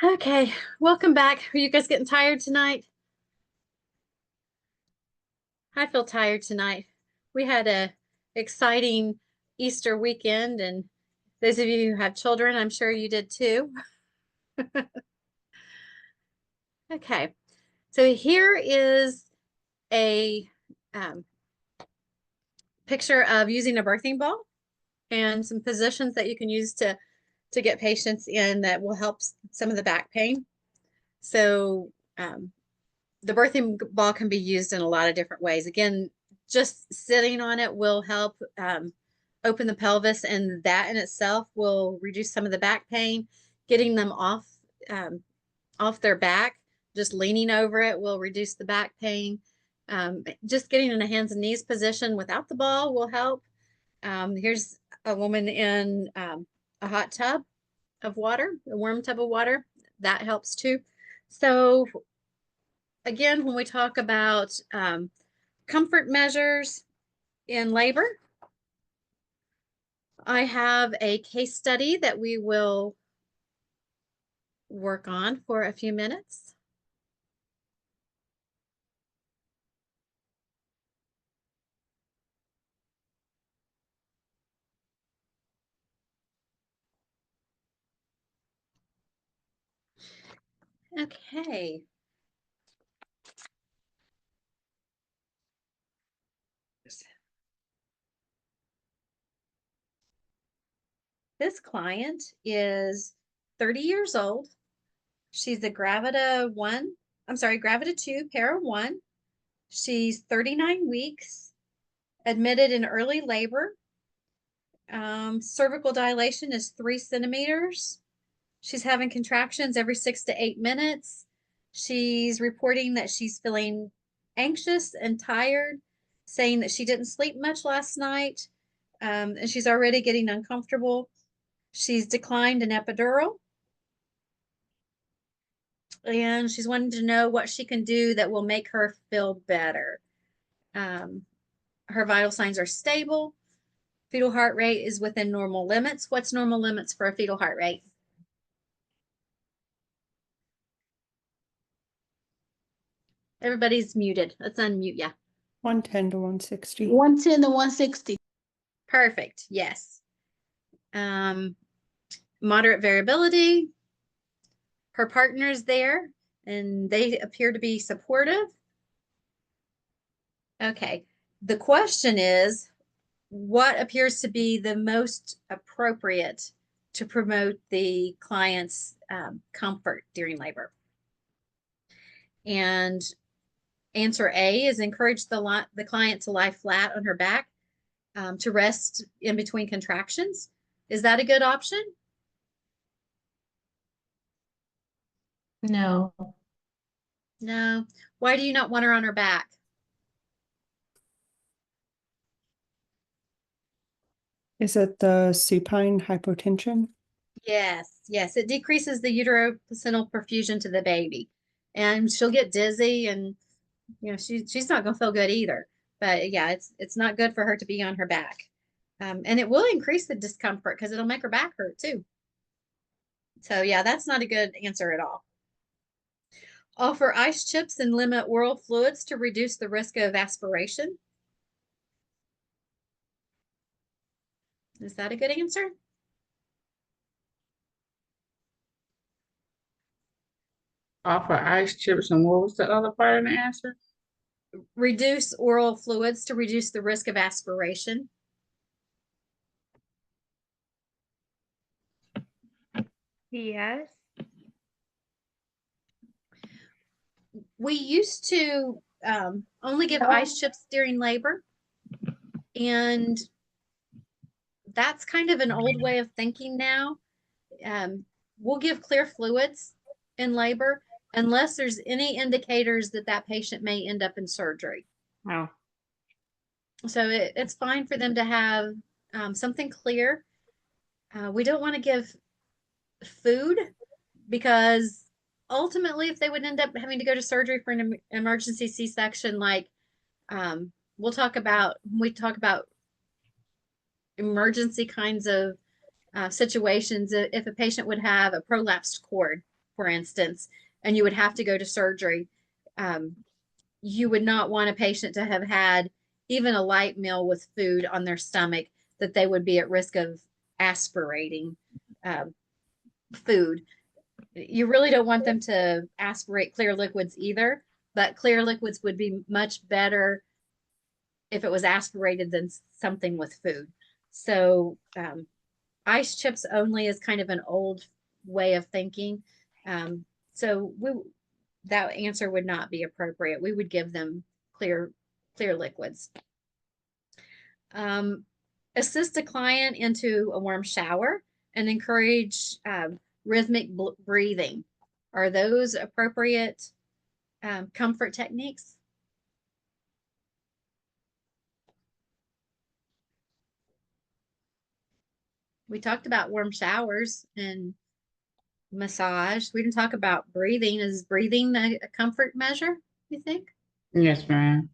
Okay, welcome back. Are you guys getting tired tonight? I feel tired tonight. We had a exciting Easter weekend, and those of you who have children, I'm sure you did too. Okay, so here is a picture of using a birthing ball and some positions that you can use to get patients in that will help some of the back pain. So the birthing ball can be used in a lot of different ways. Again, just sitting on it will help open the pelvis, and that in itself will reduce some of the back pain. Getting them off their back, just leaning over it will reduce the back pain. Just getting in a hands and knees position without the ball will help. Here's a woman in a hot tub of water, a warm tub of water. That helps too. So again, when we talk about comfort measures in labor, I have a case study that we will work on for a few minutes. Okay. This client is 30 years old. She's a Gravida 2, Para 1. She's 39 weeks, admitted in early labor. Cervical dilation is 3 centimeters. She's having contractions every 6 to 8 minutes. She's reporting that she's feeling anxious and tired, saying that she didn't sleep much last night, and she's already getting uncomfortable. She's declined an epidural, and she's wanting to know what she can do that will make her feel better. Her vital signs are stable. Fetal heart rate is within normal limits. What's normal limits for a fetal heart rate? Everybody's muted. Let's unmute ya. 110 to 160. 110 to 160. Perfect. Yes. Moderate variability. Her partner's there, and they appear to be supportive. Okay. The question is, what appears to be the most appropriate to promote the client's comfort during labor? And answer A is encourage the client to lie flat on her back to rest in between contractions. Is that a good option? No. No. Why do you not want her on her back? Is it the supine hypotension? Yes, yes. It decreases the uteroplacental perfusion to the baby, and she'll get dizzy, and she's not gonna feel good either. But yeah, it's not good for her to be on her back, and it will increase the discomfort because it'll make her back hurt too. So yeah, that's not a good answer at all. Offer ice chips and limit oral fluids to reduce the risk of aspiration. Is that a good answer? Offer ice chips, and what was the other part of the answer? Reduce oral fluids to reduce the risk of aspiration. Yes. We used to only give ice chips during labor, and that's kind of an old way of thinking now. We'll give clear fluids in labor unless there's any indicators that that patient may end up in surgery. Oh. So it's fine for them to have something clear. We don't want to give food because ultimately, if they would end up having to go to surgery for an emergency C-section, like when we talk about emergency kinds of situations, if a patient would have a prolapsed cord, for instance, and you would have to go to surgery, you would not want a patient to have had even a light meal with food on their stomach that they would be at risk of aspirating food. You really don't want them to aspirate clear liquids either, but clear liquids would be much better if it was aspirated than something with food. So ice chips only is kind of an old way of thinking. So that answer would not be appropriate. We would give them clear liquids. Assist a client into a warm shower and encourage rhythmic breathing. Are those appropriate comfort techniques? We talked about warm showers and massage. We didn't talk about breathing. Is breathing a comfort measure, you think? Yes, ma'am.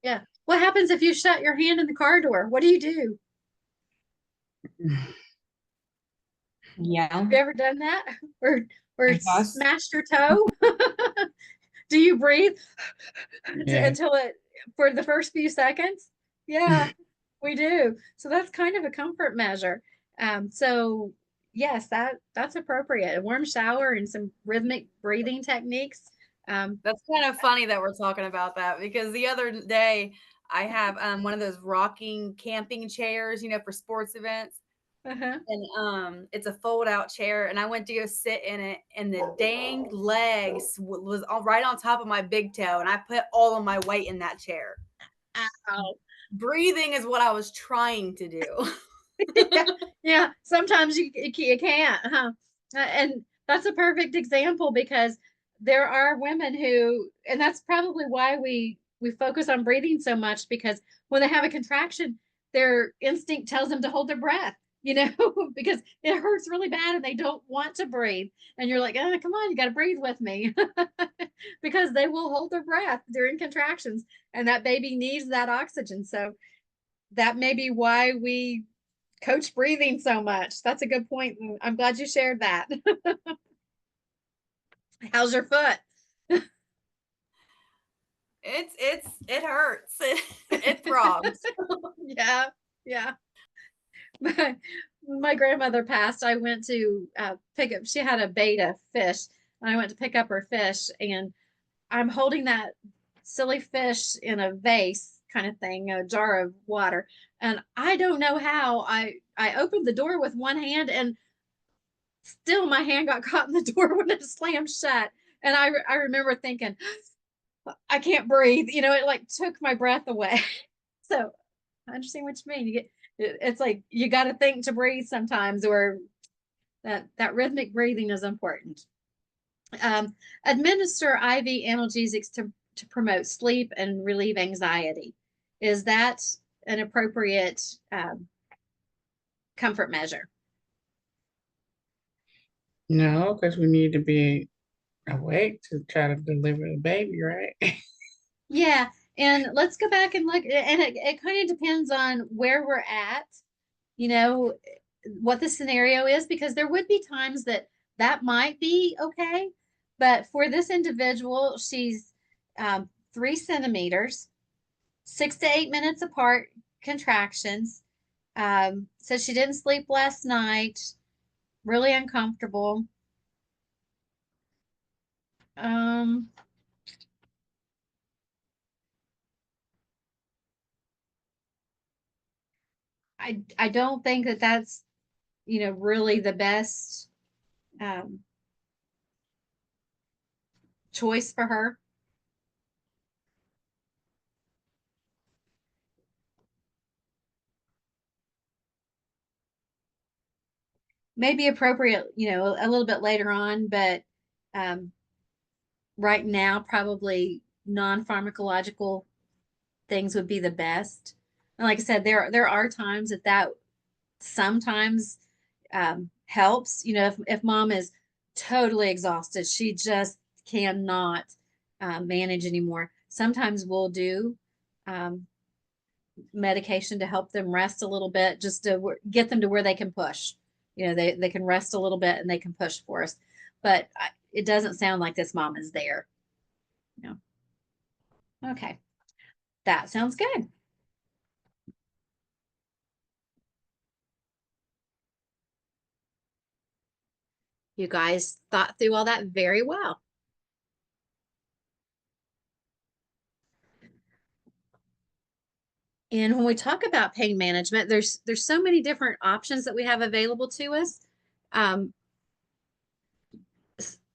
Yeah. What happens if you shut your hand in the car door? What do you do? Yeah. Have you ever done that? Or Yes. smashed your toe? Do you breathe Yeah. until it for the first few seconds? Yeah, we do. So that's kind of a comfort measure. So yes, that's appropriate. A warm shower and some rhythmic breathing techniques. That's kind of funny that we're talking about that because the other day I have one of those rocking camping chairs, for sports events. Uh-huh. And it's a fold out chair, and I went to go sit in it, and the dang legs was all right on top of my big toe, and I put all of my weight in that chair. Ow. Breathing is what I was trying to do. Yeah. Sometimes you can't, huh? And that's a perfect example because there are women who, and that's probably why we focus on breathing so much, because when they have a contraction, their instinct tells them to hold their breath, because it hurts really bad and they don't want to breathe. And you're like, oh, come on, you got to breathe with me, because they will hold their breath during contractions, and that baby needs that oxygen. So that may be why we coach breathing so much. That's a good point. I'm glad you shared that. How's your foot? It hurts. It throbs. Yeah. My grandmother passed. I went to pick up, she had a betta fish. And I went to pick up her fish, and I'm holding that silly fish in a vase kind of thing, a jar of water. And I don't know how I opened the door with one hand, and still my hand got caught in the door when it slammed shut. And I remember thinking, I can't breathe. It like took my breath away. So I understand what you mean. It's like you got to think to breathe sometimes, or that rhythmic breathing is important. Administer IV analgesics to promote sleep and relieve anxiety. Is that an appropriate comfort measure? No, because we need to be awake to try to deliver the baby, right? Yeah. And let's go back and look, and it kind of depends on where we're at, what the scenario is, because there would be times that might be okay. But for this individual, she's 3 centimeters, 6 to 8 minutes apart contractions. So she didn't sleep last night, really uncomfortable. I don't think that's, really the best choice for her. Maybe appropriate, a little bit later on, but right now, probably non-pharmacological things would be the best. And like I said, there are times that sometimes helps. If mom is totally exhausted, she just cannot manage anymore. Sometimes we'll do medication to help them rest a little bit, just to get them to where they can push. They can rest a little bit and they can push for us. But it doesn't sound like this mom is there. No. Okay. That sounds good. You guys thought through all that very well. And when we talk about pain management, there's so many different options that we have available to us.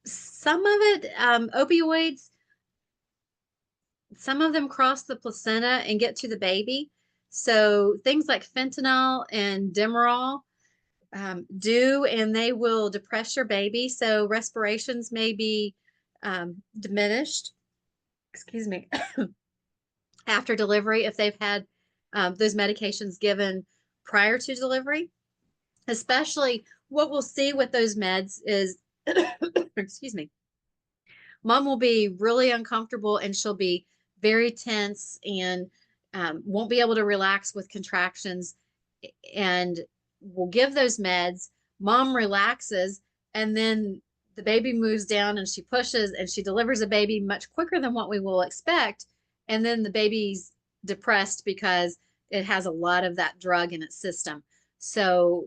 Some of it, opioids, some of them cross the placenta and get to the baby. So things like fentanyl and Demerol do, and they will depress your baby. So respirations may be diminished, excuse me, after delivery if they've had those medications given prior to delivery. Especially what we'll see with those meds is, excuse me, mom will be really uncomfortable and she'll be very tense and won't be able to relax with contractions, and we'll give those meds. Mom relaxes, and then the baby moves down and she pushes and she delivers a baby much quicker than what we will expect. And then the baby's depressed because it has a lot of that drug in its system. So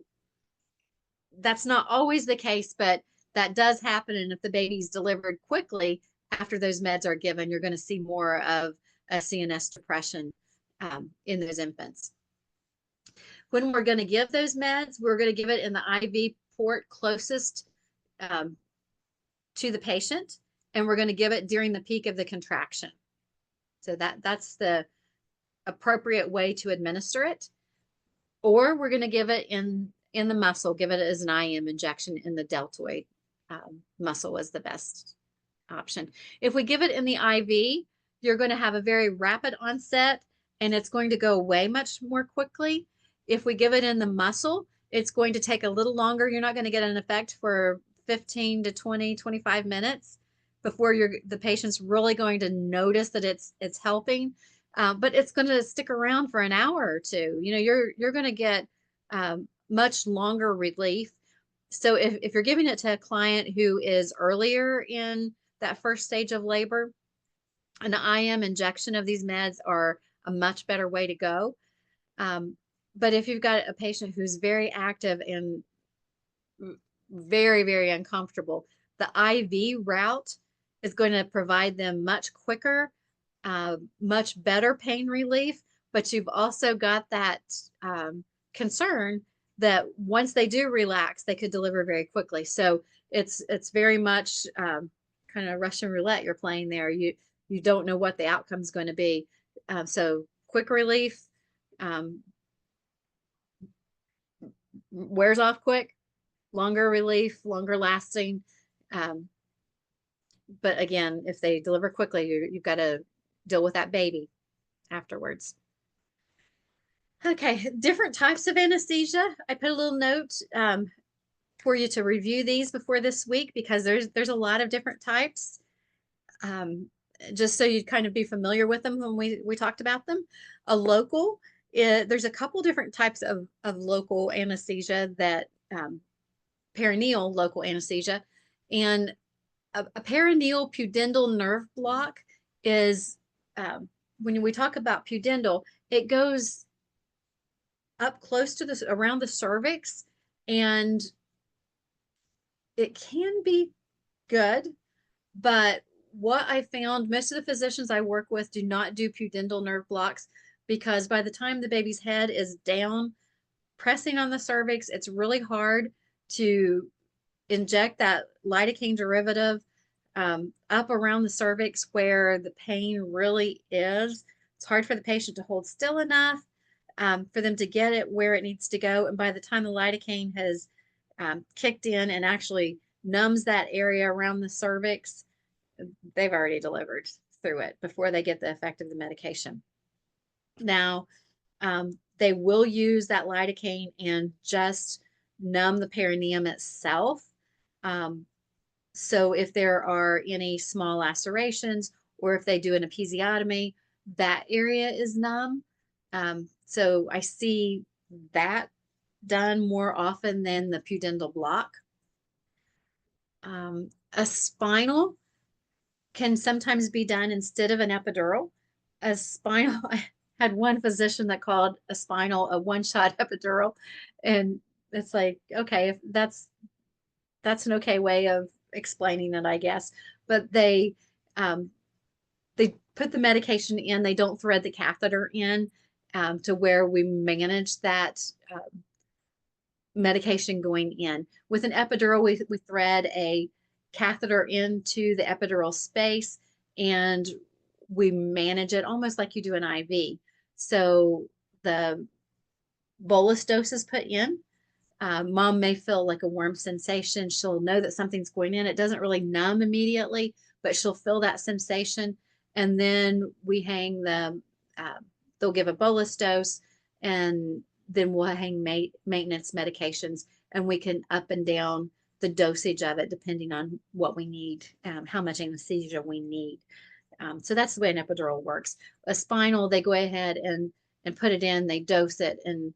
that's not always the case, but that does happen. And if the baby's delivered quickly after those meds are given, you're going to see more of a CNS depression in those infants. When we're going to give those meds, we're going to give it in the IV port closest to the patient, and we're going to give it during the peak of the contraction. So that's the appropriate way to administer it. Or we're going to give it in the muscle, give it as an IM injection in the deltoid muscle is the best option. If we give it in the IV, you're going to have a very rapid onset and it's going to go away much more quickly. If we give it in the muscle, it's going to take a little longer. You're not going to get an effect for 15 to 20, 25 minutes before the patient's really going to notice that it's helping. But it's going to stick around for an hour or two. You know, you're going to get much longer relief. So if you're giving it to a client who is earlier in that first stage of labor, an IM injection of these meds are a much better way to go. But if you've got a patient who's very active and very, very uncomfortable, the IV route is going to provide them much quicker, much better pain relief. But you've also got that concern that once they do relax, they could deliver very quickly. So it's very much kind of Russian roulette you're playing there. You don't know what the outcome is going to be. So quick relief wears off quick, longer relief, longer lasting. But again, if they deliver quickly, you've got to deal with that baby afterwards. Okay, different types of anesthesia. I put a little note for you to review these before this week because there's a lot of different types. Just so you'd kind of be familiar with them when we talked about them. A local, there's a couple different types of local anesthesia that perineal local anesthesia, and a perineal pudendal nerve block is when we talk about pudendal, it goes up close to this around the cervix, and it can be good, but what I found, most of the physicians I work with do not do pudendal nerve blocks because by the time the baby's head is down, pressing on the cervix, it's really hard to inject that lidocaine derivative up around the cervix where the pain really is. It's hard for the patient to hold still enough for them to get it where it needs to go. And by the time the lidocaine has kicked in and actually numbs that area around the cervix, they've already delivered through it before they get the effect of the medication. Now, they will use that lidocaine and just numb the perineum itself. So if there are any small lacerations or if they do an episiotomy, that area is numb. So I see that done more often than the pudendal block. A spinal can sometimes be done instead of an epidural. A spinal, I had one physician that called a spinal a one-shot epidural, and it's like, okay, if that's an okay way of explaining it, I guess. But they put the medication in, they don't thread the catheter in to where we manage that medication going in. With an epidural, we thread a catheter into the epidural space and we manage it almost like you do an IV. So the bolus dose is put in. Mom may feel like a warm sensation. She'll know that something's going in. It doesn't really numb immediately, but she'll feel that sensation. And then we hang they'll give a bolus dose, and then we'll hang maintenance medications, and we can up and down the dosage of it depending on what we need, how much anesthesia we need. So that's the way an epidural works. A spinal, they go ahead and put it in, they dose it, and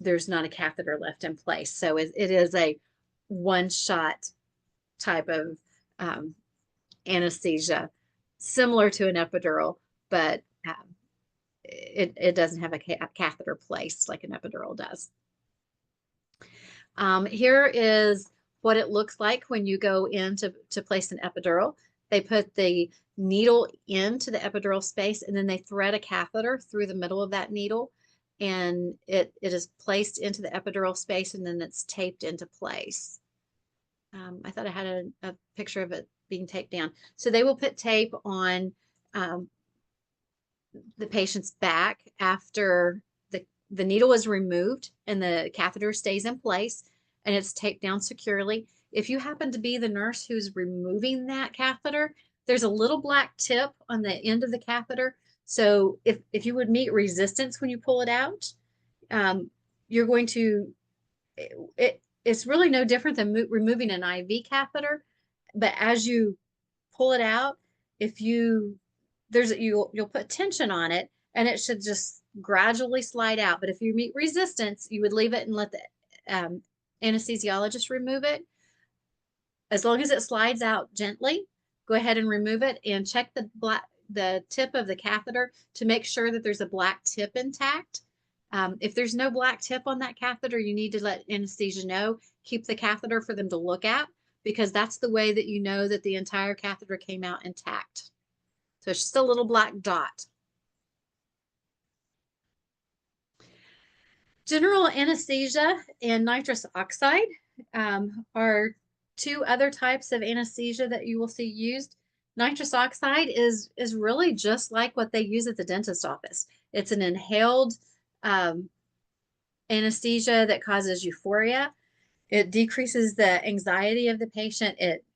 there's not a catheter left in place. So it is a one-shot type of anesthesia, similar to an epidural, but it doesn't have a catheter placed like an epidural does. Here is what it looks like when you go in to place an epidural. They put the needle into the epidural space, and then they thread a catheter through the middle of that needle, and it is placed into the epidural space, and then it's taped into place. I thought I had a picture of it being taped down. So they will put tape on the patient's back after the needle is removed and the catheter stays in place and it's taped down securely. If you happen to be the nurse who's removing that catheter, there's a little black tip on the end of the catheter. So if you would meet resistance when you pull it out, you're going to, it's really no different than removing an IV catheter. But as you pull it out, if you'll put tension on it and it should just gradually slide out. But if you meet resistance, you would leave it and let the anesthesiologist remove it. As long as it slides out gently, go ahead and remove it and check the tip of the catheter to make sure that there's a black tip intact. If there's no black tip on that catheter, you need to let anesthesia know. Keep the catheter for them to look at, because that's the way that you know that the entire catheter came out intact. So it's just a little black dot. General anesthesia and nitrous oxide are two other types of anesthesia that you will see used. Nitrous oxide is really just like what they use at the dentist office. It's an inhaled anesthesia that causes euphoria. It decreases the anxiety of the patient. It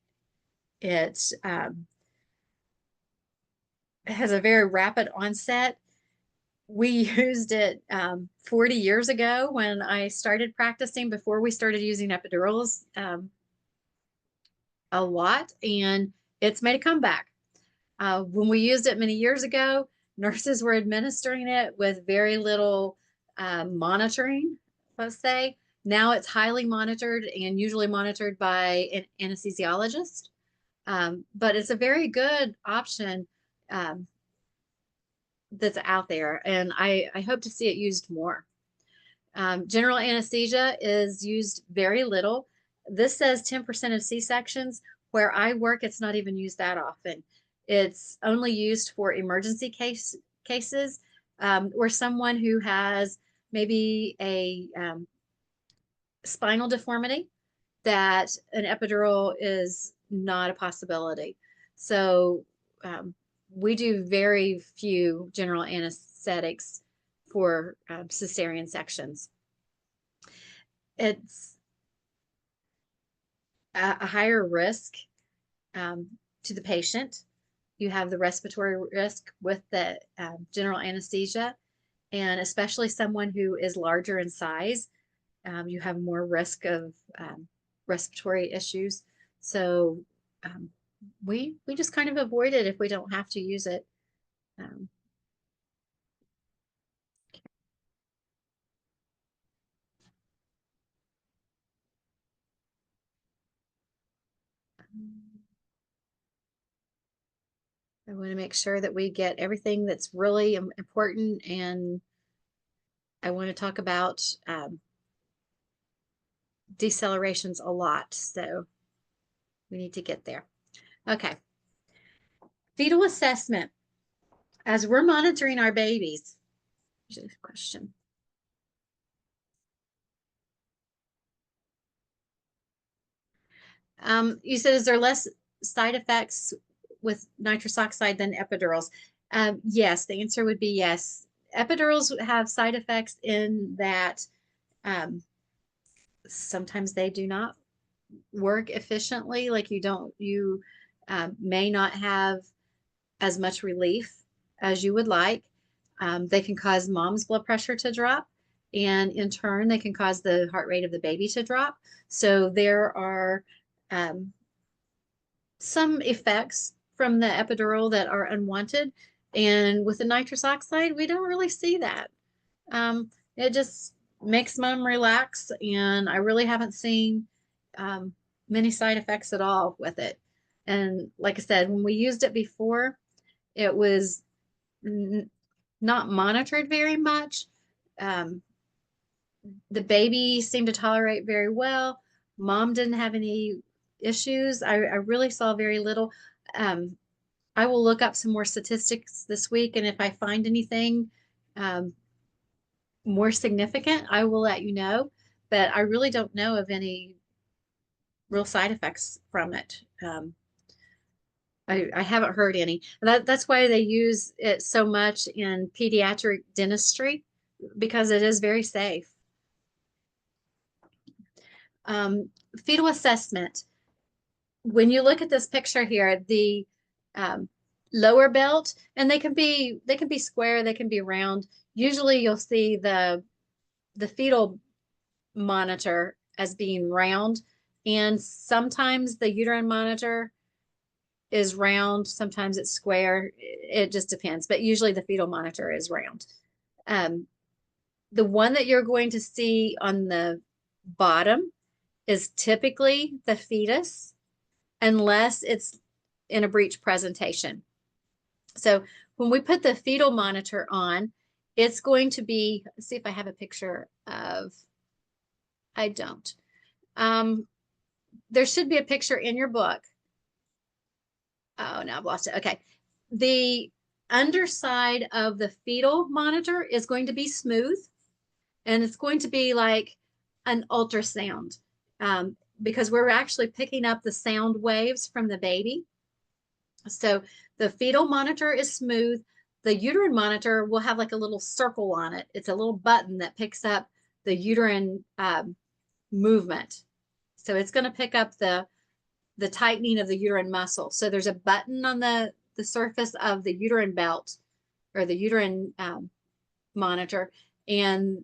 has a very rapid onset. We used it 40 years ago when I started practicing, before we started using epidurals a lot, and it's made a comeback. When we used it many years ago, nurses were administering it with very little monitoring, let's say. Now it's highly monitored and usually monitored by an anesthesiologist, but it's a very good option that's out there, and I hope to see it used more. General anesthesia is used very little. This says 10% of C-sections. Where I work, it's not even used that often. It's only used for emergency cases or someone who has maybe a spinal deformity that an epidural is not a possibility. So we do very few general anesthetics for cesarean sections. It's a higher risk to the patient. You have the respiratory risk with the general anesthesia, and especially someone who is larger in size, you have more risk of respiratory issues. So we just kind of avoid it if we don't have to use it. I want to make sure that we get everything that's really important, and I want to talk about decelerations a lot, so we need to get there. Okay. Fetal assessment. As we're monitoring our babies, here's a question. You said, is there less side effects with nitrous oxide than epidurals? Yes, the answer would be yes. Epidurals have side effects in that sometimes they do not work efficiently. Like you may not have as much relief as you would like. They can cause mom's blood pressure to drop, and in turn, they can cause the heart rate of the baby to drop. So there are some effects from the epidural that are unwanted. And with the nitrous oxide, we don't really see that. It just makes mom relax, and I really haven't seen many side effects at all with it. And like I said, when we used it before, it was not monitored very much. The baby seemed to tolerate very well. Mom didn't have any issues. I really saw very little. I will look up some more statistics this week, and if I find anything more significant, I will let you know. But I really don't know of any real side effects from it. I haven't heard any. That's why they use it so much in pediatric dentistry, because it is very safe. Fetal assessment. When you look at this picture here, the lower belt, and they can be square, they can be round. Usually you'll see the fetal monitor as being round, and sometimes the uterine monitor is round, sometimes it's square. It just depends, but usually the fetal monitor is round. The one that you're going to see on the bottom is typically the fetus, unless it's in a breech presentation. So when we put the fetal monitor on, it's going to be, let's see if I have a picture of, I don't. There should be a picture in your book. Oh, now I've lost it. Okay. The underside of the fetal monitor is going to be smooth, and it's going to be like an ultrasound, because we're actually picking up the sound waves from the baby. So the fetal monitor is smooth. The uterine monitor will have like a little circle on it. It's a little button that picks up the uterine movement. So it's going to pick up the tightening of the uterine muscle. So there's a button on the surface of the uterine belt, or the uterine monitor, and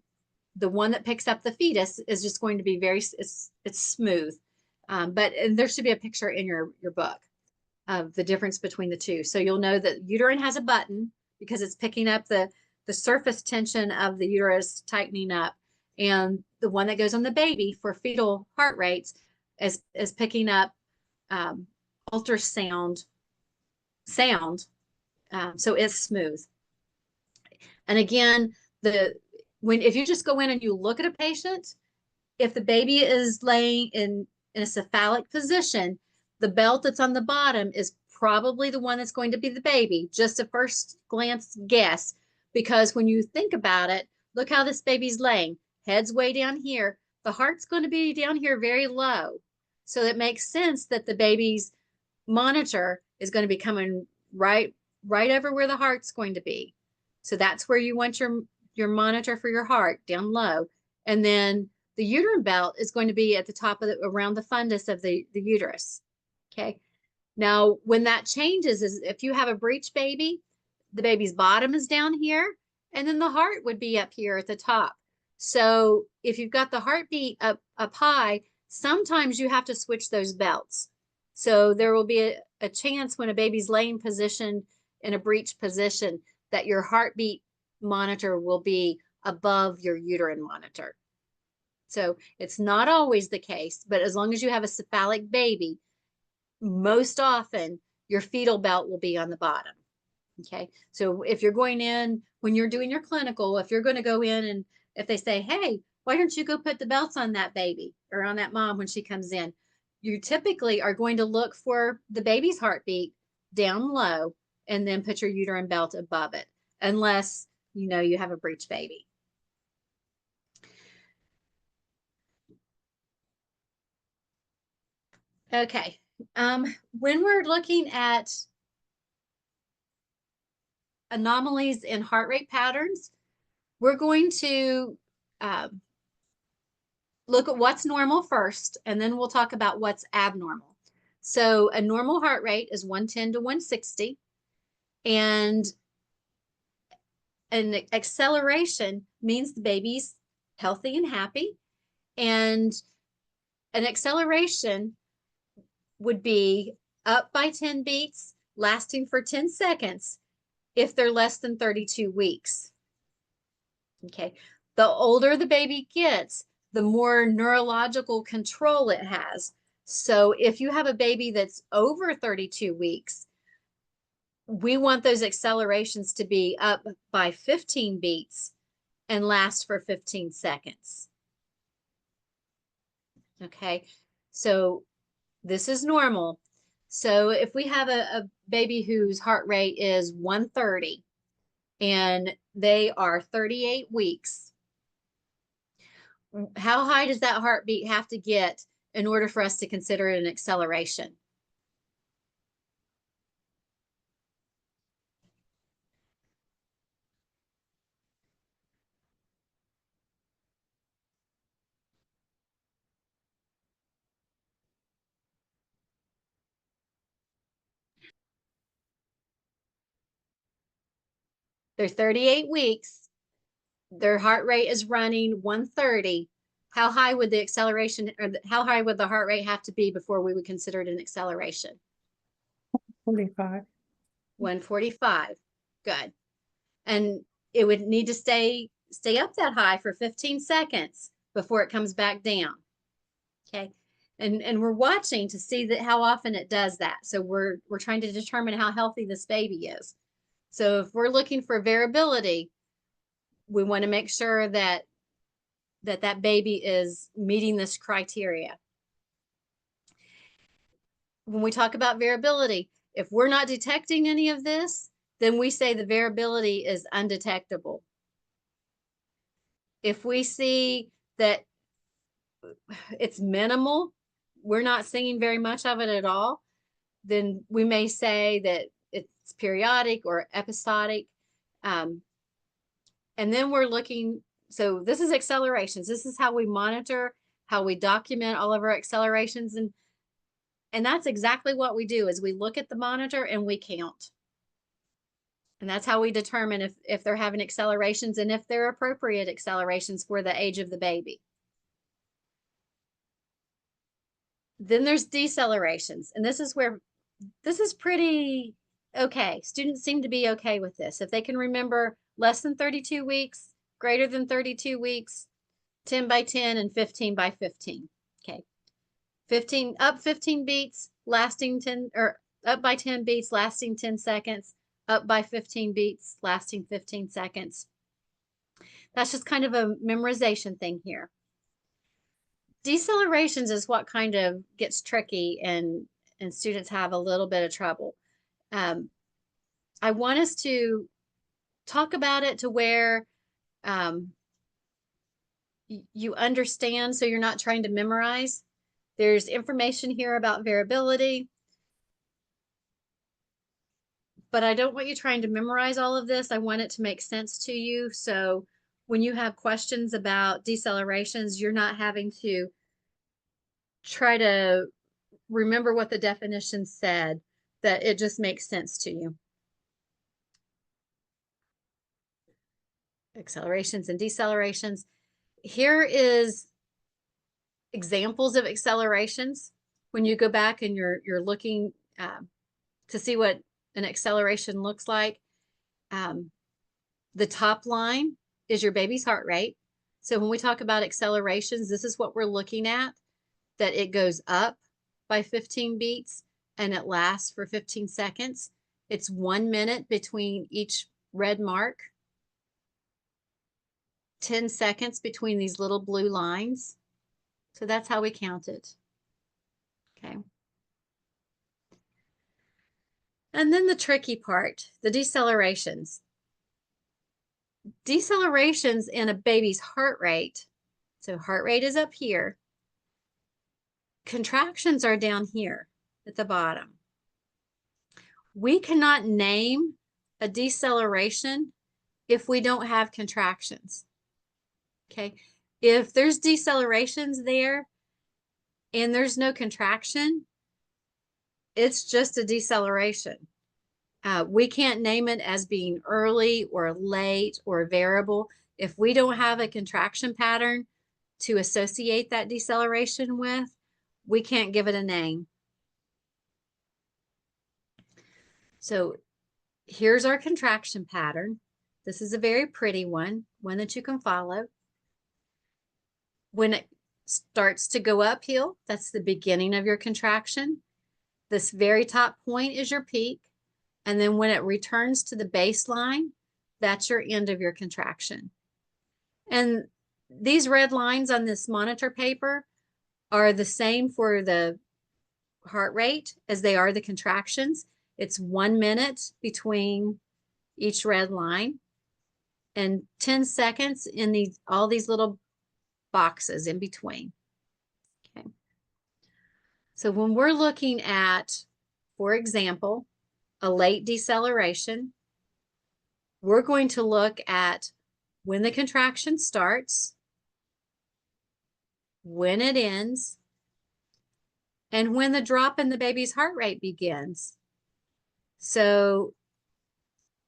the one that picks up the fetus is just going to be it's smooth. And there should be a picture in your book of the difference between the two. So you'll know that uterine has a button because it's picking up the surface tension of the uterus tightening up. And the one that goes on the baby for fetal heart rates is picking up ultrasound sound. So it's smooth. And again, if you just go in and you look at a patient, if the baby is laying in a cephalic position, the belt that's on the bottom is probably the one that's going to be the baby. Just a first glance guess, because when you think about it, look how this baby's laying. Head's way down here. The heart's going to be down here very low. So it makes sense that the baby's monitor is going to be coming right over where the heart's going to be. So that's where you want your monitor for your heart, down low. And then the uterine belt is going to be at the top of around the fundus of the uterus. Okay. Now, when that changes is if you have a breech baby, the baby's bottom is down here, and then the heart would be up here at the top. So if you've got the heartbeat up high, sometimes you have to switch those belts. So there will be a chance when a baby's laying position in a breech position that your heartbeat monitor will be above your uterine monitor. So it's not always the case, but as long as you have a cephalic baby, most often your fetal belt will be on the bottom. Okay. So if you're going in, when you're doing your clinical, if you're going to go in and if they say, hey, why don't you go put the belts on that baby or on that mom when she comes in? You typically are going to look for the baby's heartbeat down low and then put your uterine belt above it, unless you know you have a breech baby. Okay. When we're looking at anomalies in heart rate patterns, we're going to look at what's normal first, and then we'll talk about what's abnormal. So a normal heart rate is 110 to 160, and an acceleration means the baby's healthy and happy, and an acceleration would be up by 10 beats, lasting for 10 seconds if they're less than 32 weeks. Okay, the older the baby gets, the more neurological control it has. So if you have a baby that's over 32 weeks, we want those accelerations to be up by 15 beats and last for 15 seconds. Okay, so this is normal. So if we have a baby whose heart rate is 130 and they are 38 weeks, how high does that heartbeat have to get in order for us to consider it an acceleration? They're 38 weeks. Their heart rate is running 130. How high would the acceleration, or how high would the heart rate have to be before we would consider it an acceleration? 45. 145. Good. And it would need to stay up that high for 15 seconds before it comes back down. Okay. And we're watching to see that how often it does that. So we're trying to determine how healthy this baby is. So if we're looking for variability, we want to make sure that that baby is meeting this criteria. When we talk about variability, if we're not detecting any of this, then we say the variability is undetectable. If we see that it's minimal, we're not seeing very much of it at all, then we may say that it's periodic or episodic. And then we're looking, so this is accelerations. This is how we monitor, how we document all of our accelerations. And that's exactly what we do is we look at the monitor and we count. And that's how we determine if they're having accelerations and if they're appropriate accelerations for the age of the baby. Then there's decelerations. And this is where this is pretty okay. Students seem to be okay with this. If they can remember less than 32 weeks, greater than 32 weeks, 10 by 10 and 15 by 15. Okay. 15 up 15 beats, lasting 10, or up by 10 beats, lasting 10 seconds, up by 15 beats, lasting 15 seconds. That's just kind of a memorization thing here. Decelerations is what kind of gets tricky and students have a little bit of trouble. I want us to talk about it to where you understand, so you're not trying to memorize. There's information here about variability, but I don't want you trying to memorize all of this. I want it to make sense to you. So when you have questions about decelerations, you're not having to try to remember what the definition said, that it just makes sense to you. Accelerations and decelerations. Here is examples of accelerations. When you go back and you're looking to see what an acceleration looks like, the top line is your baby's heart rate. So when we talk about accelerations, this is what we're looking at, that it goes up by 15 beats and it lasts for 15 seconds. It's 1 minute between each red mark, 10 seconds between these little blue lines. So that's how we count it. Okay. And then the tricky part, the decelerations. Decelerations in a baby's heart rate. So heart rate is up here. Contractions are down here at the bottom. We cannot name a deceleration if we don't have contractions. Okay. If there's decelerations there and there's no contraction, it's just a deceleration. We can't name it as being early or late or variable. If we don't have a contraction pattern to associate that deceleration with, we can't give it a name. So here's our contraction pattern. This is a very pretty one that you can follow. When it starts to go uphill, that's the beginning of your contraction. This very top point is your peak. And then when it returns to the baseline, that's your end of your contraction. And these red lines on this monitor paper are the same for the heart rate as they are the contractions. It's 1 minute between each red line and 10 seconds in all these little boxes in between. Okay. So when we're looking at, for example, a late deceleration, we're going to look at when the contraction starts, when it ends, and when the drop in the baby's heart rate begins. So,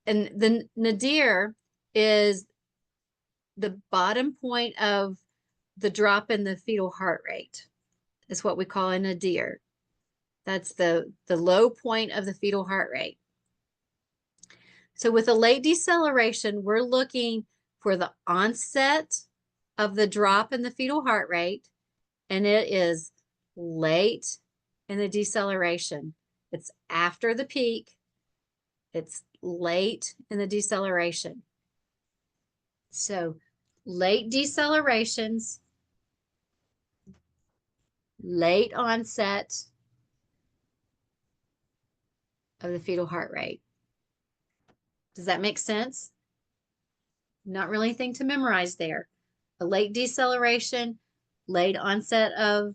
and the nadir is the bottom point of the drop in the fetal heart rate. Is what we call a nadir. That's the low point of the fetal heart rate. So with a late deceleration, we're looking for the onset of the drop in the fetal heart rate, and it is late in the deceleration. It's after the peak. It's late in the deceleration. So late decelerations, late onset of the fetal heart rate. Does that make sense? Not really anything to memorize there. A late deceleration, late onset of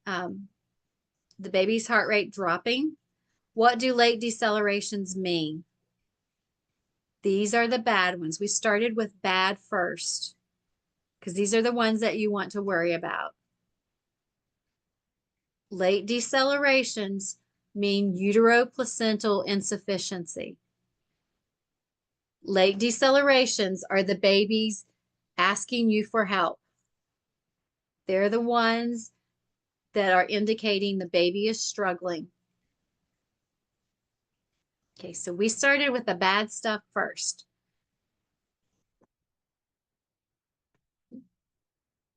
the baby's heart rate dropping. What do late decelerations mean? These are the bad ones. We started with bad first because these are the ones that you want to worry about. Late decelerations mean uteroplacental insufficiency. Late decelerations are the babies asking you for help. They're the ones that are indicating the baby is struggling. Okay, so we started with the bad stuff first.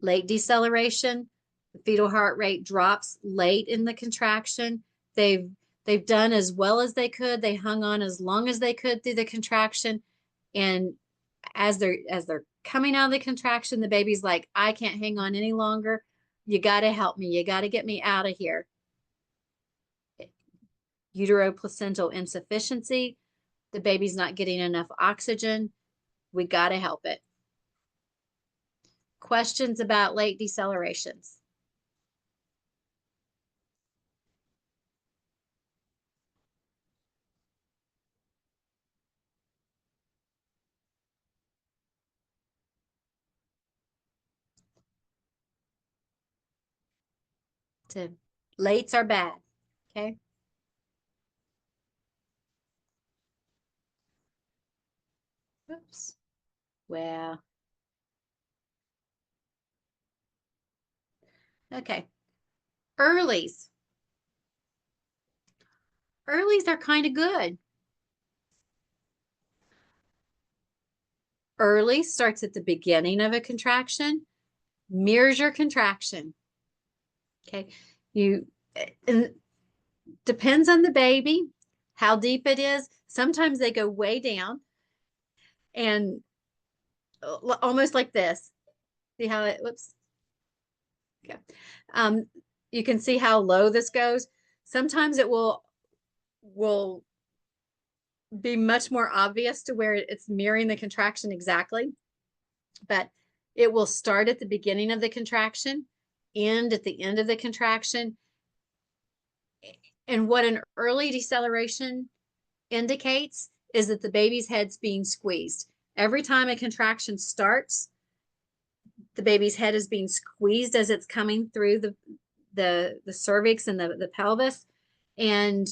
Late deceleration, the fetal heart rate drops late in the contraction. They've done as well as they could. They hung on as long as they could through the contraction. And as they're coming out of the contraction, the baby's like, I can't hang on any longer. You got to help me. You got to get me out of here. Uteroplacental insufficiency. The baby's not getting enough oxygen. We got to help it. Questions about late decelerations? So lates are bad, okay? Oops. Well, okay. Earlies. Earlies are kind of good. Early starts at the beginning of a contraction, mirrors your contraction. Okay. And Depends on the baby, how deep it is. Sometimes they go way down and almost like this. See how it, whoops. Okay. You can see how low this goes. Sometimes it will be much more obvious to where it's mirroring the contraction exactly, but it will start at the beginning of the contraction, end at the end of the contraction. And what an early deceleration indicates is that the baby's head's being squeezed. Every time a contraction starts, the baby's head is being squeezed as it's coming through the cervix and the pelvis, and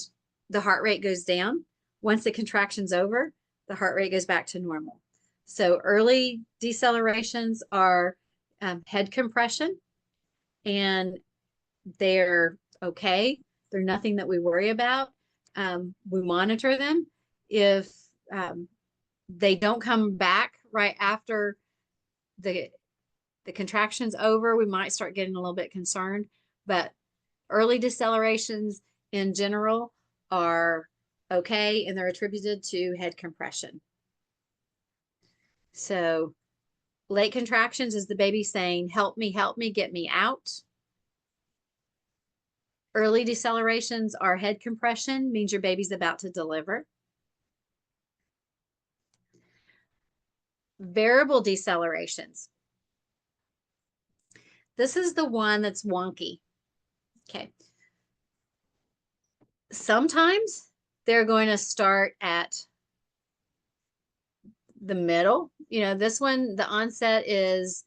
the heart rate goes down. Once the contraction's over, the heart rate goes back to normal. So early decelerations are head compression, and they're okay. They're nothing that we worry about. We monitor them. If they don't come back right after the contraction's over, we might start getting a little bit concerned. But early decelerations in general are okay, and they're attributed to head compression. So late contractions is the baby saying, help me, get me out. Early decelerations are head compression, means your baby's about to deliver. Variable decelerations. This is the one that's wonky. Okay. Sometimes they're going to start at the middle. You know, this one, the onset is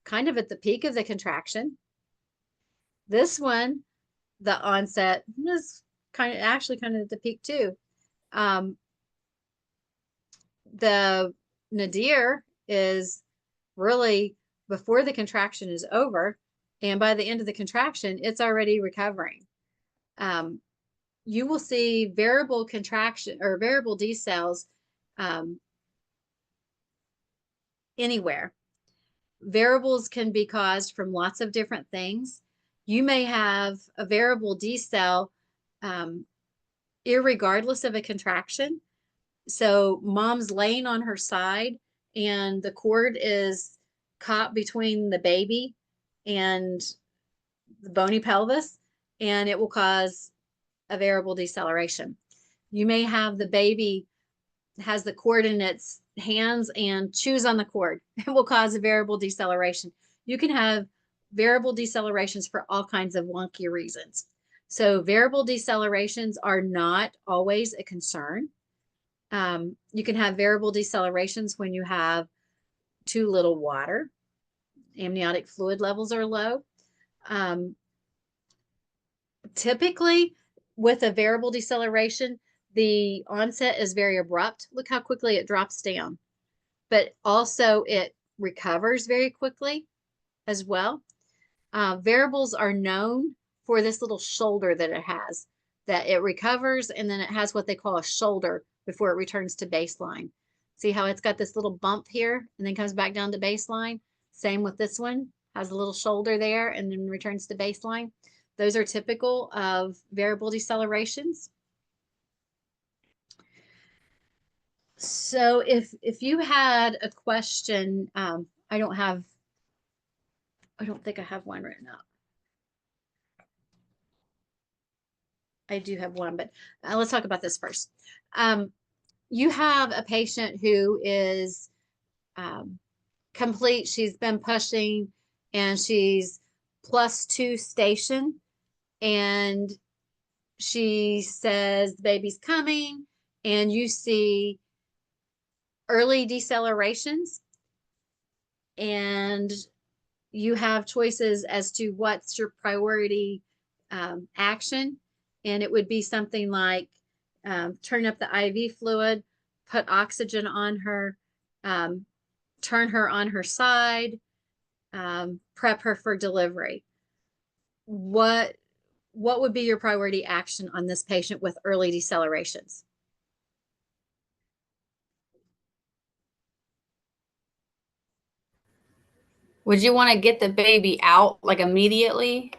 kind of at the peak of the contraction. This one, the onset is kind of at the peak too. The nadir is really before the contraction is over, and by the end of the contraction, it's already recovering. You will see variable contraction or variable decels anywhere. Variables can be caused from lots of different things. You may have a variable decel irregardless of a contraction. So mom's laying on her side and the cord is caught between the baby and the bony pelvis, and it will cause a variable deceleration. You may have the baby has the cord in its hands and chews on the cord. It will cause a variable deceleration. You can have variable decelerations for all kinds of wonky reasons. So variable decelerations are not always a concern. You can have variable decelerations when you have too little water, amniotic fluid levels are low. Typically, with a variable deceleration, the onset is very abrupt. Look how quickly it drops down, but also it recovers very quickly as well. Variables are known for this little shoulder that it has, that it recovers, and then it has what they call a shoulder before it returns to baseline. See how it's got this little bump here and then comes back down to baseline? Same with this one, has a little shoulder there and then returns to baseline. Those are typical of variable decelerations. So if you had a question, I don't think I have one written up. I do have one, but let's talk about this first. You have a patient who is complete. She's been pushing and she's +2 station, and she says the baby's coming, and you see early decelerations, and you have choices as to what's your priority action. And it would be something like turn up the IV fluid, put oxygen on her, turn her on her side, prep her for delivery. What would be your priority action on this patient with early decelerations? Would you want to get the baby out like immediately?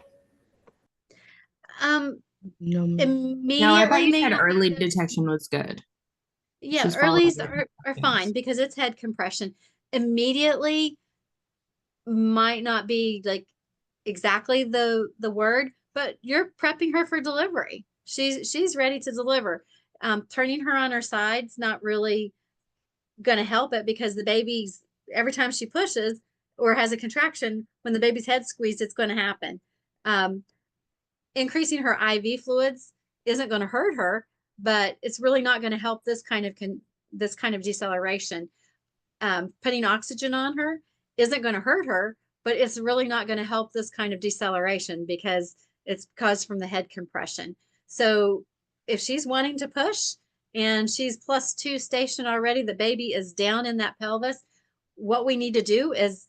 No. No, I Immediately thought you may said not be early good. detection was good. Yeah, She's following earlies the are instructions. fine because it's head compression. Immediately might not be like exactly the word, but you're prepping her for delivery. She's ready to deliver. Turning her on her side's not really going to help it because the baby's every time she pushes or has a contraction, when the baby's head squeezed, it's going to happen. Um, Increasing her IV fluids isn't going to hurt her, but it's really not going to help this kind of deceleration. Putting oxygen on her isn't going to hurt her, but it's really not going to help this kind of deceleration because it's caused from the head compression. So if she's wanting to push and she's +2 station already, the baby is down in that pelvis, what we need to do is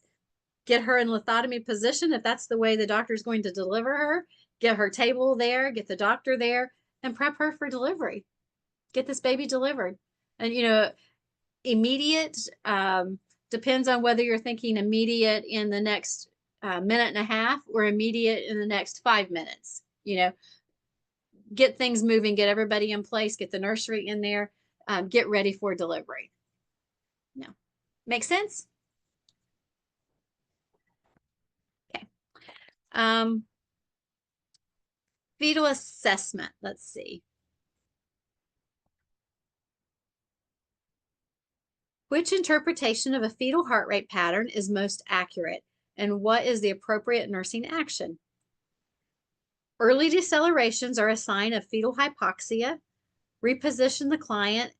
get her in lithotomy position if that's the way the doctor is going to deliver her, get her table there, get the doctor there, and prep her for delivery. Get this baby delivered. And, immediate depends on whether you're thinking immediate in the next minute and a half or immediate in the next 5 minutes. Get things moving, get everybody in place, get the nursery in there, get ready for delivery. No, make sense? Okay. Fetal assessment. Let's see. Which interpretation of a fetal heart rate pattern is most accurate, and what is the appropriate nursing action? Early decelerations are a sign of fetal hypoxia. Reposition the client.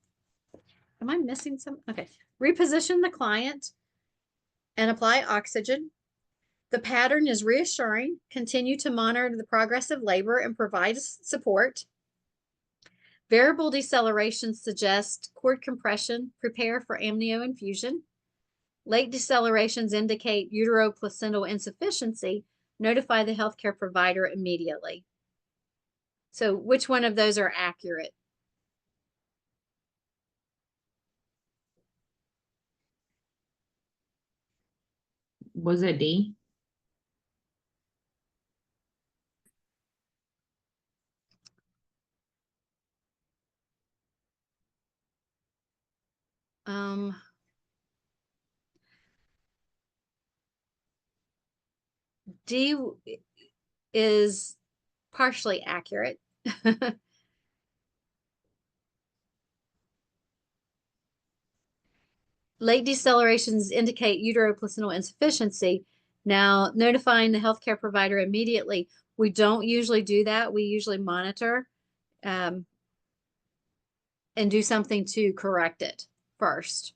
Am I missing some? Okay. Reposition the client and apply oxygen. The pattern is reassuring. Continue to monitor the progress of labor and provide support. Variable deceleration suggests cord compression. Prepare for amnio infusion. Late decelerations indicate uteroplacental insufficiency. Notify the healthcare provider immediately. So which one of those are accurate? Was it D? D is partially accurate. Late decelerations indicate uteroplacental insufficiency. Now, notifying the healthcare provider immediately, we don't usually do that. We usually monitor and do something to correct it first.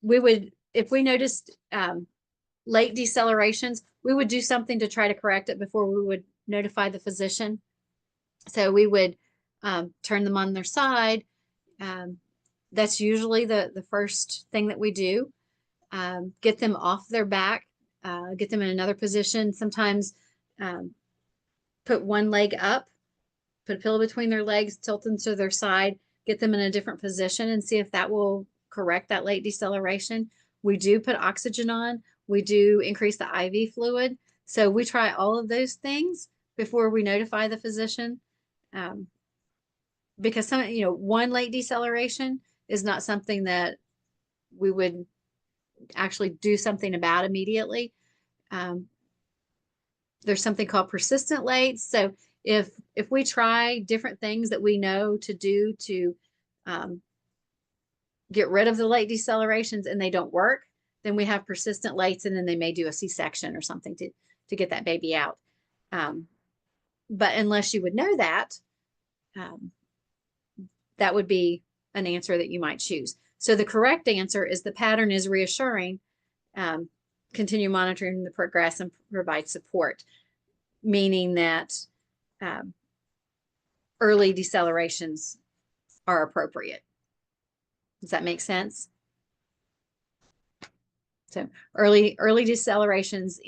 We would, if we noticed late decelerations, we would do something to try to correct it before we would notify the physician. So we would turn them on their side. That's usually the first thing that we do. Get them off their back, get them in another position. Sometimes put one leg up, put a pillow between their legs, tilt them to their side, get them in a different position and see if that will correct that late deceleration. We do put oxygen on. We do increase the IV fluid. So we try all of those things before we notify the physician. Because one late deceleration is not something that we would actually do something about immediately. There's something called persistent late. So if we try different things that we know to do to get rid of the late decelerations and they don't work, then we have persistent lates, and then they may do a C-section or something to get that baby out. But unless you would know that, that would be an answer that you might choose. So the correct answer is the pattern is reassuring. Continue monitoring the progress and provide support, meaning that early decelerations are appropriate. Does that make sense? So early decelerations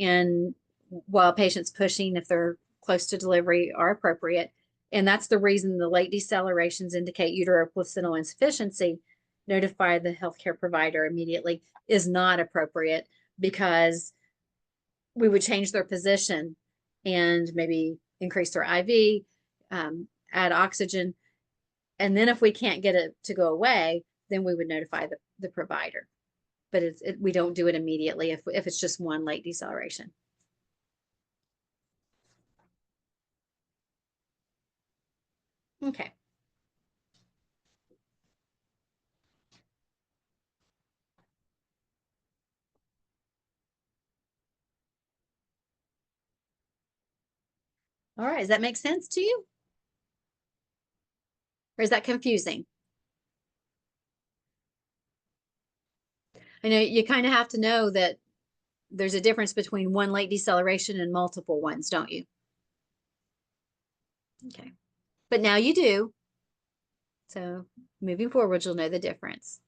while patients pushing, if they're close to delivery, are appropriate. And that's the reason the late decelerations indicate uteroplacental insufficiency. Notify the healthcare provider immediately is not appropriate, because we would change their position and maybe increase their IV, add oxygen. And then if we can't get it to go away, then we would notify the provider. But we don't do it immediately if it's just one late deceleration. Okay. All right, does that make sense to you? Or is that confusing? I know you kind of have to know that there's a difference between one late deceleration and multiple ones, don't you? Okay. But now you do. So moving forward, you'll know the difference.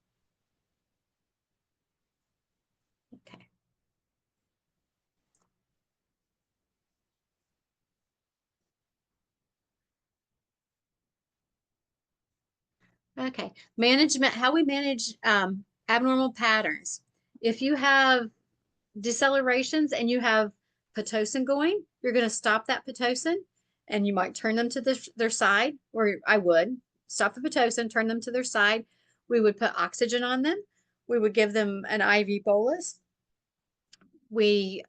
Okay. Okay. Management, how we manage abnormal patterns. If you have decelerations and you have Pitocin going, you're going to stop that Pitocin, and you might turn them to their side, or I would stop the Pitocin, turn them to their side. We would put oxygen on them. We would give them an IV bolus. We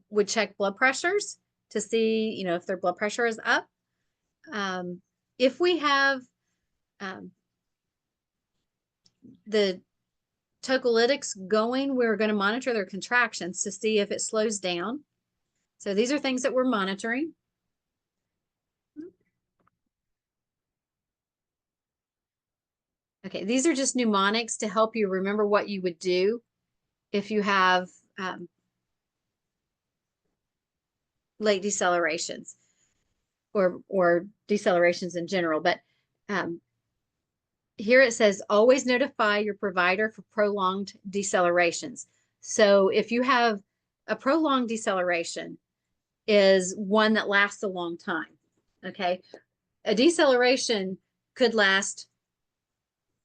would check blood pressures to see, you know, if their blood pressure is up. If we have the tocolytics going, we're going to monitor their contractions to see if it slows down. So these are things that we're monitoring. Okay, these are just mnemonics to help you remember what you would do if you have late decelerations or decelerations in general. But here it says, always notify your provider for prolonged decelerations. So if you have a prolonged deceleration is one that lasts a long time, okay? A deceleration could last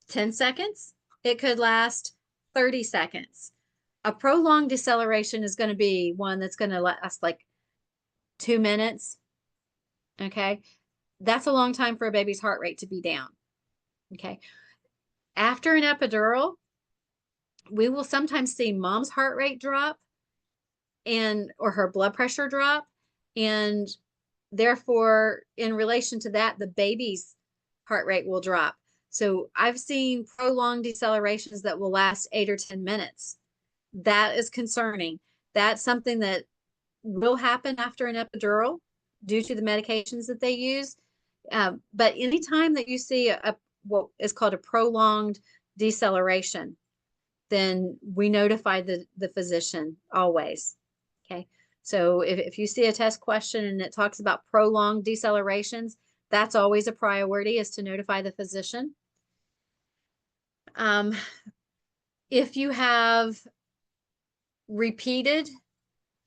10 seconds. It could last 30 seconds. A prolonged deceleration is going to be one that's going to last like 2 minutes, okay? That's a long time for a baby's heart rate to be down. Okay. After an epidural, we will sometimes see mom's heart rate drop or her blood pressure drop. And therefore, in relation to that, the baby's heart rate will drop. So I've seen prolonged decelerations that will last 8 or 10 minutes. That is concerning. That's something that will happen after an epidural due to the medications that they use. But anytime that you see what is called a prolonged deceleration, then we notify the physician always. Okay. So if you see a test question and it talks about prolonged decelerations, that's always a priority, is to notify the physician. If you have repeated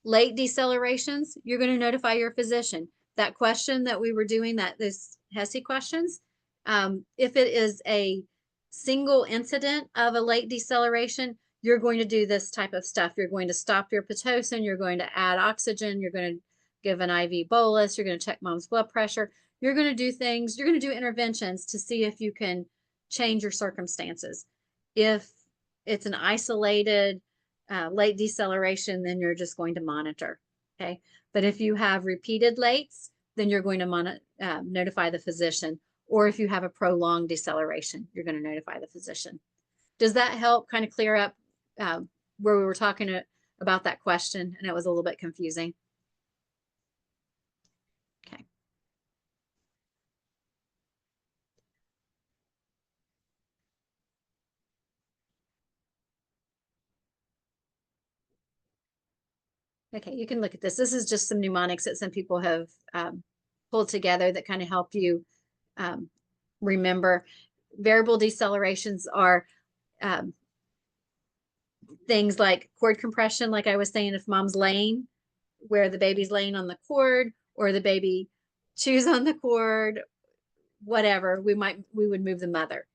late decelerations, you're going to notify your physician. That question that we were doing, this HESI questions, if it is a single incident of a late deceleration, you're going to do this type of stuff. You're going to stop your Pitocin, you're going to add oxygen, you're going to give an IV bolus, you're going to check mom's blood pressure. You're going to do things, you're going to do interventions to see if you can change your circumstances. If it's an isolated late deceleration, then you're just going to monitor, okay? But if you have repeated lates, then you're going to notify the physician. Or if you have a prolonged deceleration, you're going to notify the physician. Does that help kind of clear up where we were talking about that question? And it was a little bit confusing. Okay. Okay, you can look at this. This is just some mnemonics that some people have pulled together that kind of help you remember. Variable decelerations are things like cord compression, like I was saying, if mom's laying where the baby's laying on the cord, or the baby chews on the cord, whatever, we would move the mother.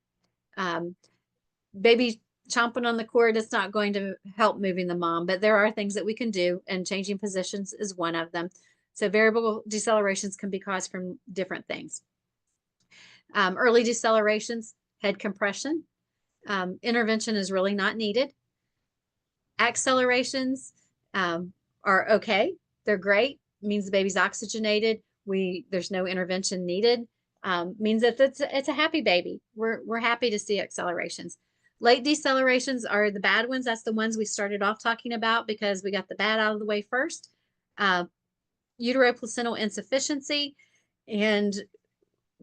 Baby chomping on the cord is not going to help moving the mom, but there are things that we can do, and changing positions is one of them. So variable decelerations can be caused from different things. Early decelerations, head compression, intervention is really not needed. Accelerations are okay. They're great. Means the baby's oxygenated. There's no intervention needed. Means that it's a happy baby. We're happy to see accelerations. Late decelerations are the bad ones. That's the ones we started off talking about because we got the bad out of the way first. Uteroplacental insufficiency, and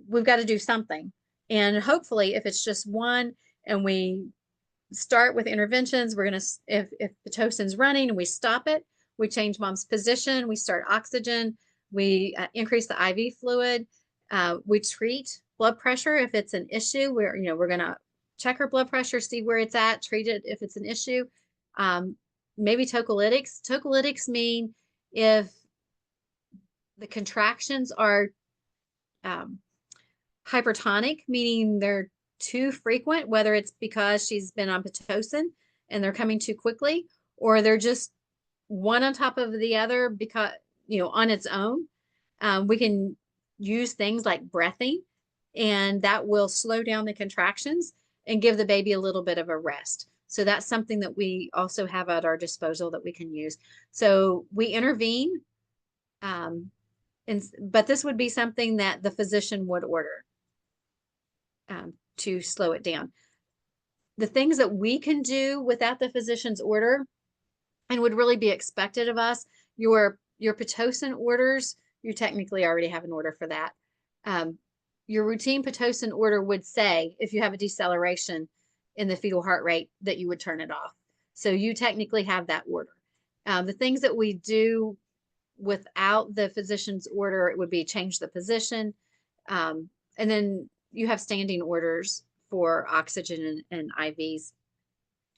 we've got to do something. And hopefully, if it's just one, and we start with interventions, we're gonna, if Pitocin's running and we stop it, we change mom's position, we start oxygen, we increase the IV fluid, we treat blood pressure if it's an issue. We're gonna check her blood pressure, see where it's at, treat it if it's an issue. Maybe tocolytics. Tocolytics mean if the contractions are hypertonic, meaning they're too frequent, whether it's because she's been on Pitocin and they're coming too quickly, or they're just one on top of the other because, on its own. We can use things like breathing, and that will slow down the contractions and give the baby a little bit of a rest. So that's something that we also have at our disposal that we can use. So we intervene, but this would be something that the physician would order to slow it down. The things that we can do without the physician's order and would really be expected of us, your Pitocin orders, you technically already have an order for that. Your routine Pitocin order would say, if you have a deceleration in the fetal heart rate, that you would turn it off. So you technically have that order. The things that we do without the physician's order, it would be change the position. And then you have standing orders for oxygen and IVs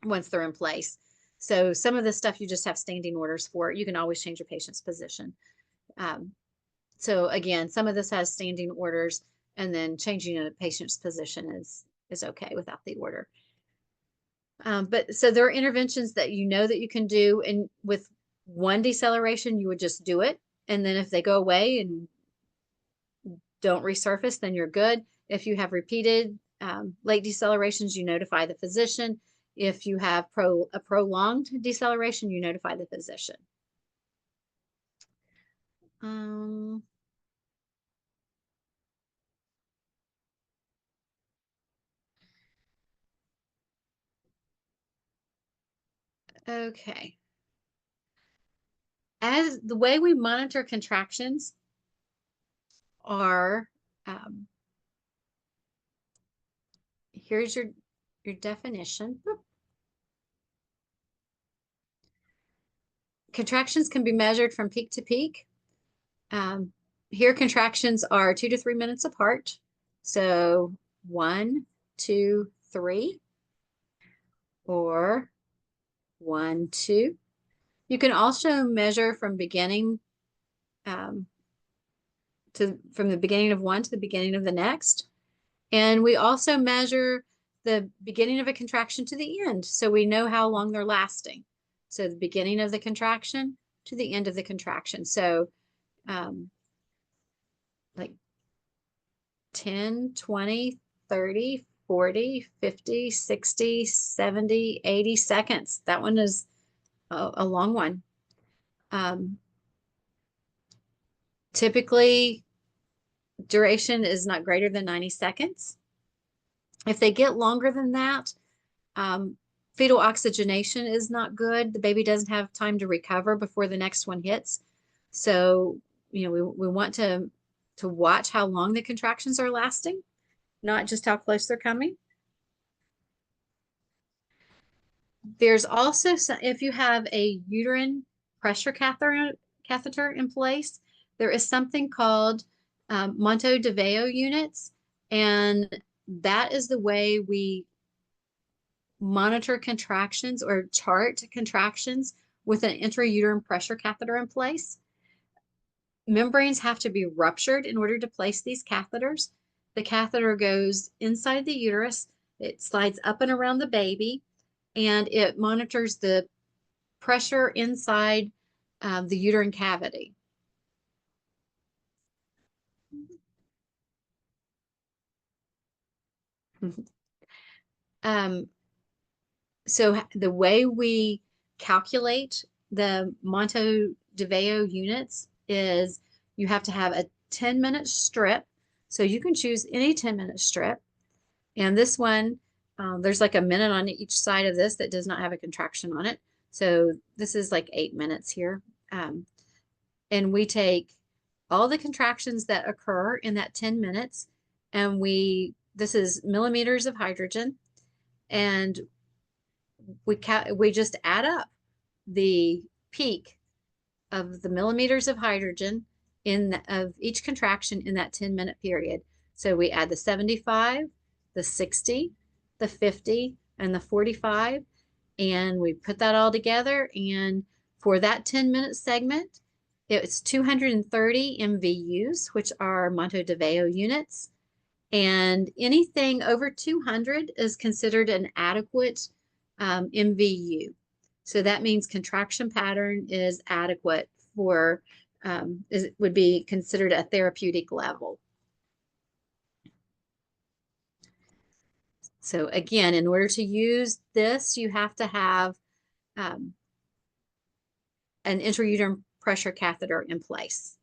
once they're in place. So some of the stuff you just have standing orders for. You can always change your patient's position. So again, some of this has standing orders, and then changing a patient's position is okay without the order. But so there are interventions that that you can do, and with one deceleration, you would just do it. And then if they go away and don't resurface, then you're good. If you have repeated late decelerations, you notify the physician. If you have a prolonged deceleration, you notify the physician. Okay. As the way we monitor contractions are, here's your definition. Contractions can be measured from peak to peak. Here contractions are 2 to 3 minutes apart. So 1, 2, 3, or 1, 2. You can also measure from beginning from the beginning of one to the beginning of the next. And we also measure the beginning of a contraction to the end, so we know how long they're lasting. So the beginning of the contraction to the end of the contraction. So like 10, 20, 30, 40, 50, 60, 70, 80 seconds. That one is a long one. Typically, duration is not greater than 90 seconds. If they get longer than that, fetal oxygenation is not good. The baby doesn't have time to recover before the next one hits. So, we want to watch how long the contractions are lasting, not just how close they're coming. There's also if you have a uterine pressure catheter in place, there is something called Monto DeVeo units, and that is the way we monitor contractions or chart contractions with an intrauterine pressure catheter in place. membranes have to be ruptured in order to place these catheters. The catheter goes inside the uterus, it slides up and around the baby, and it monitors the pressure inside the uterine cavity. So the way we calculate the Montevideo units is you have to have a 10-minute strip. So you can choose any 10-minute strip. And this one, there's like a minute on each side of this that does not have a contraction on it. So this is like 8 minutes here. And we take all the contractions that occur in that 10 minutes, and this is millimeters of hydrogen, and we just add up the peak of the millimeters of hydrogen of each contraction in that 10-minute period. So we add the 75, the 60, the 50, and the 45, and we put that all together. And for that 10-minute segment, it's 230 MVUs, which are Montevideo units. And anything over 200 is considered an adequate MVU. So that means contraction pattern is adequate for, would be considered a therapeutic level. So again, in order to use this, you have to have an intrauterine pressure catheter in place.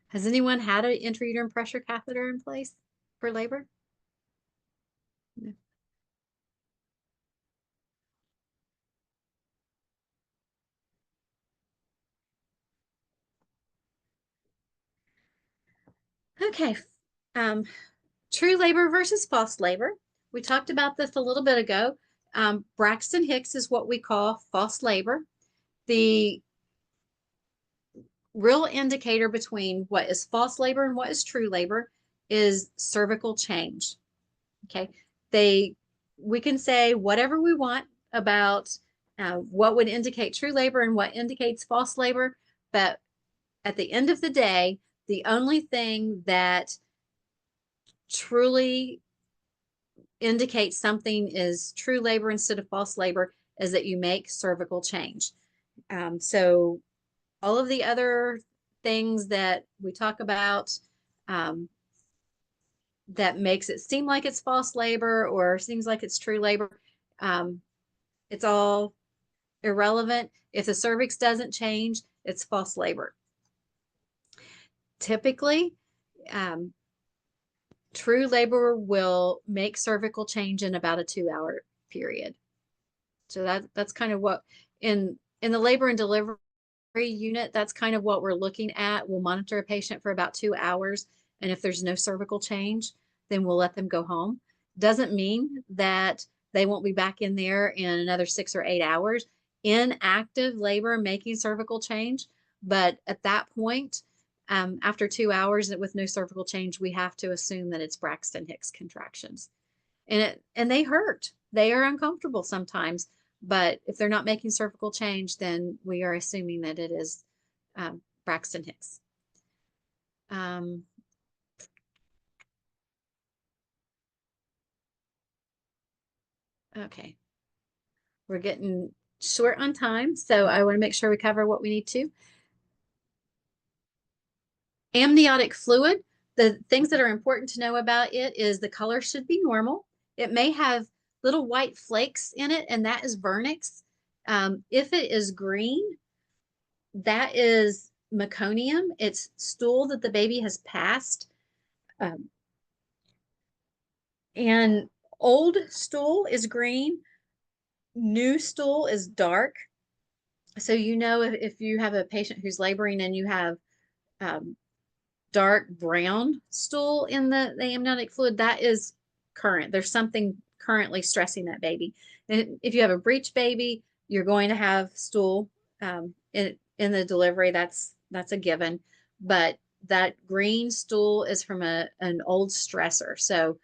Has anyone had an intrauterine pressure catheter in place for labor? No. Okay, true labor versus false labor. We talked about this a little bit ago. Braxton Hicks is what we call false labor. The real indicator between what is false labor and what is true labor is cervical change. Okay, we can say whatever we want about what would indicate true labor and what indicates false labor, but at the end of the day, the only thing that truly indicates something is true labor instead of false labor is that you make cervical change. So all of the other things that we talk about that makes it seem like it's false labor or seems like it's true labor, it's all irrelevant. If the cervix doesn't change, it's false labor. Typically, true labor will make cervical change in about a 2-hour period. So that's kind of what in the labor and delivery unit, that's kind of what we're looking at. We'll monitor a patient for about 2 hours, and if there's no cervical change, then we'll let them go home. Doesn't mean that they won't be back in there in another 6 or 8 hours in active labor making cervical change. But at that point, after 2 hours with no cervical change, we have to assume that it's Braxton Hicks contractions. And they hurt. They are uncomfortable sometimes. But if they're not making cervical change, then we are assuming that it is Braxton Hicks. Okay. We're getting short on time, so I want to make sure we cover what we need to. Amniotic fluid, the things that are important to know about it is the color should be normal. It may have little white flakes in it, and that is vernix. If it is green, that is meconium. It's stool that the baby has passed. And old stool is green. New stool is dark. So you know if you have a patient who's laboring and you have dark brown stool in the amniotic fluid, that is current. There's something currently stressing that baby. And if you have a breech baby, you're going to have stool in the delivery. That's a given. But that green stool is from an old stressor. So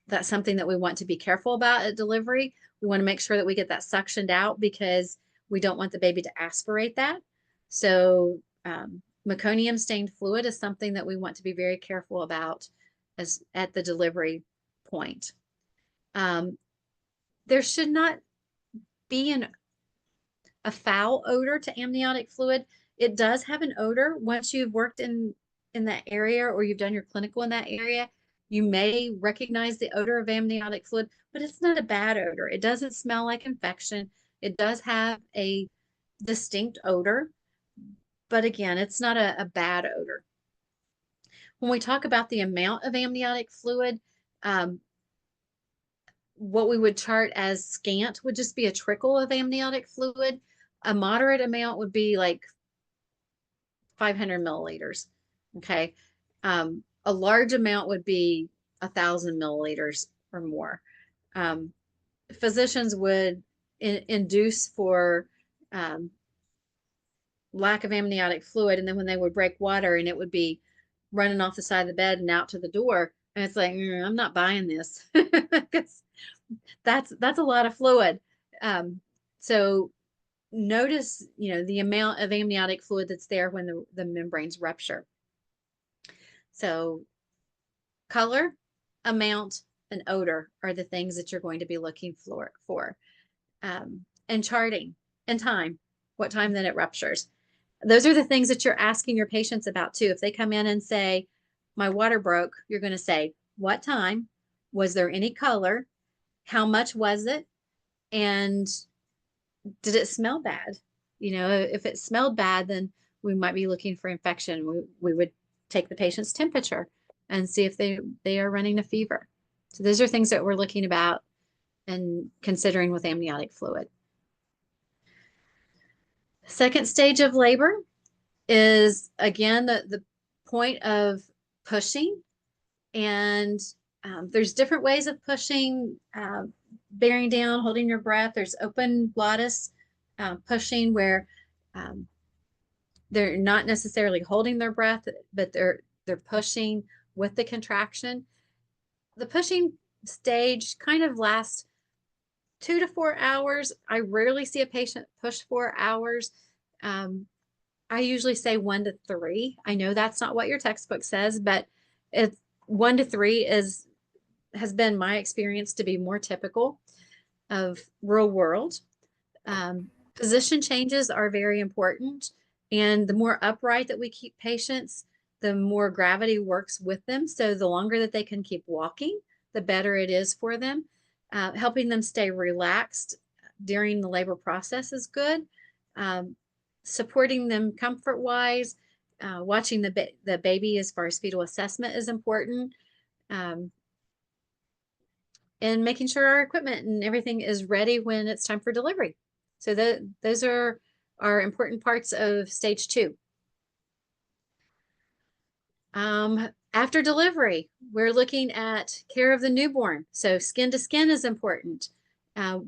that's something that we want to be careful about at delivery. We want to make sure that we get that suctioned out because we don't want the baby to aspirate that. So meconium stained fluid is something that we want to be very careful about as at the delivery point. There should not be a foul odor to amniotic fluid. It does have an odor. Once you've worked in that area or you've done your clinical in that area, you may recognize the odor of amniotic fluid, but it's not a bad odor. It doesn't smell like infection. It does have a distinct odor, but again, it's not a bad odor. When we talk about the amount of amniotic fluid, what we would chart as scant would just be a trickle of amniotic fluid. A moderate amount would be like 500 milliliters. Okay. A large amount would be 1,000 milliliters or more. Physicians would induce for lack of amniotic fluid, and then when they would break water and it would be running off the side of the bed and out to the door, and it's like, I'm not buying this. That's a lot of fluid. So notice, the amount of amniotic fluid that's there when the membranes rupture. So color, amount, and odor are the things that you're going to be looking for. And charting and time, what time that it ruptures. Those are the things that you're asking your patients about too. If they come in and say, my water broke, you're going to say, what time? Was there any color? How much was it? And did it smell bad? If it smelled bad, then we might be looking for infection. We would take the patient's temperature and see if they are running a fever. So those are things that we're looking about and considering with amniotic fluid. Second stage of labor is, again, the point of pushing. And there's different ways of pushing, bearing down, holding your breath. There's open glottis pushing where they're not necessarily holding their breath, but they're pushing with the contraction. The pushing stage kind of lasts 2 to 4 hours. I rarely see a patient push 4 hours. I usually say 1 to 3. I know that's not what your textbook says, but it's 1 to 3 has been my experience to be more typical of real world. Position changes are very important, and the more upright that we keep patients, the more gravity works with them. So the longer that they can keep walking, the better it is for them. Helping them stay relaxed during the labor process is good. Supporting them comfort-wise, watching the baby as far as fetal assessment is important. And making sure our equipment and everything is ready when it's time for delivery. So those are important parts of stage 2. After delivery, we're looking at care of the newborn. So skin to skin is important.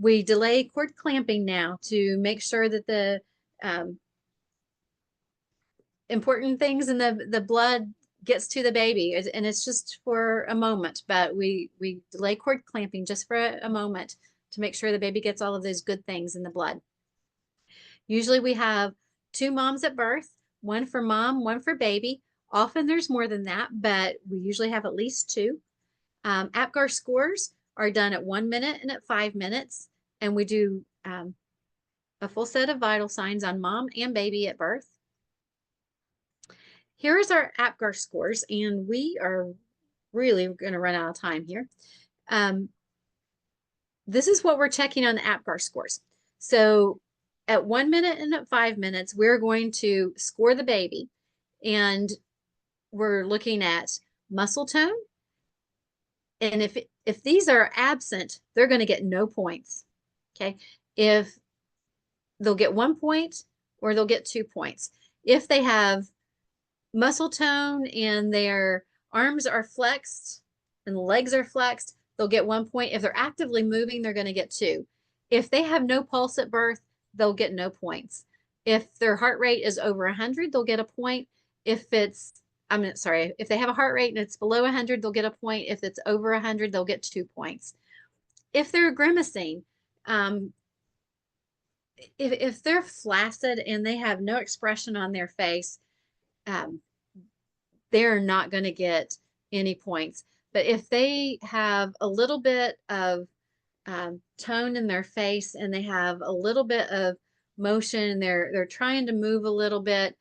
We delay cord clamping now to make sure that the important things in the blood gets to the baby, and it's just for a moment, but we delay cord clamping just for a moment to make sure the baby gets all of those good things in the blood. Usually we have 2 moms at birth, 1 for mom, 1 for baby. Often there's more than that, but we usually have at least 2. APGAR scores are done at 1 minute and at 5 minutes, and we do a full set of vital signs on mom and baby at birth. Here is our APGAR scores, and we are really going to run out of time here. This is what we're checking on the APGAR scores. So at 1 minute and at 5 minutes, we're going to score the baby, and we're looking at muscle tone. And if these are absent, they're going to get no points. Okay. If they'll get 1 point or they'll get 2 points. If they have muscle tone and their arms are flexed and the legs are flexed, they'll get 1 point. If they're actively moving, they're going to get 2. If they have no pulse at birth, they'll get no points. If their heart rate is over 100, they'll get a point. If it's I'm sorry, if they have a heart rate and it's below 100, they'll get a point. If it's over 100, they'll get 2 points. If they're grimacing, if they're flaccid and they have no expression on their face, they're not going to get any points. But if they have a little bit of tone in their face and they have a little bit of motion, they're trying to move a little bit,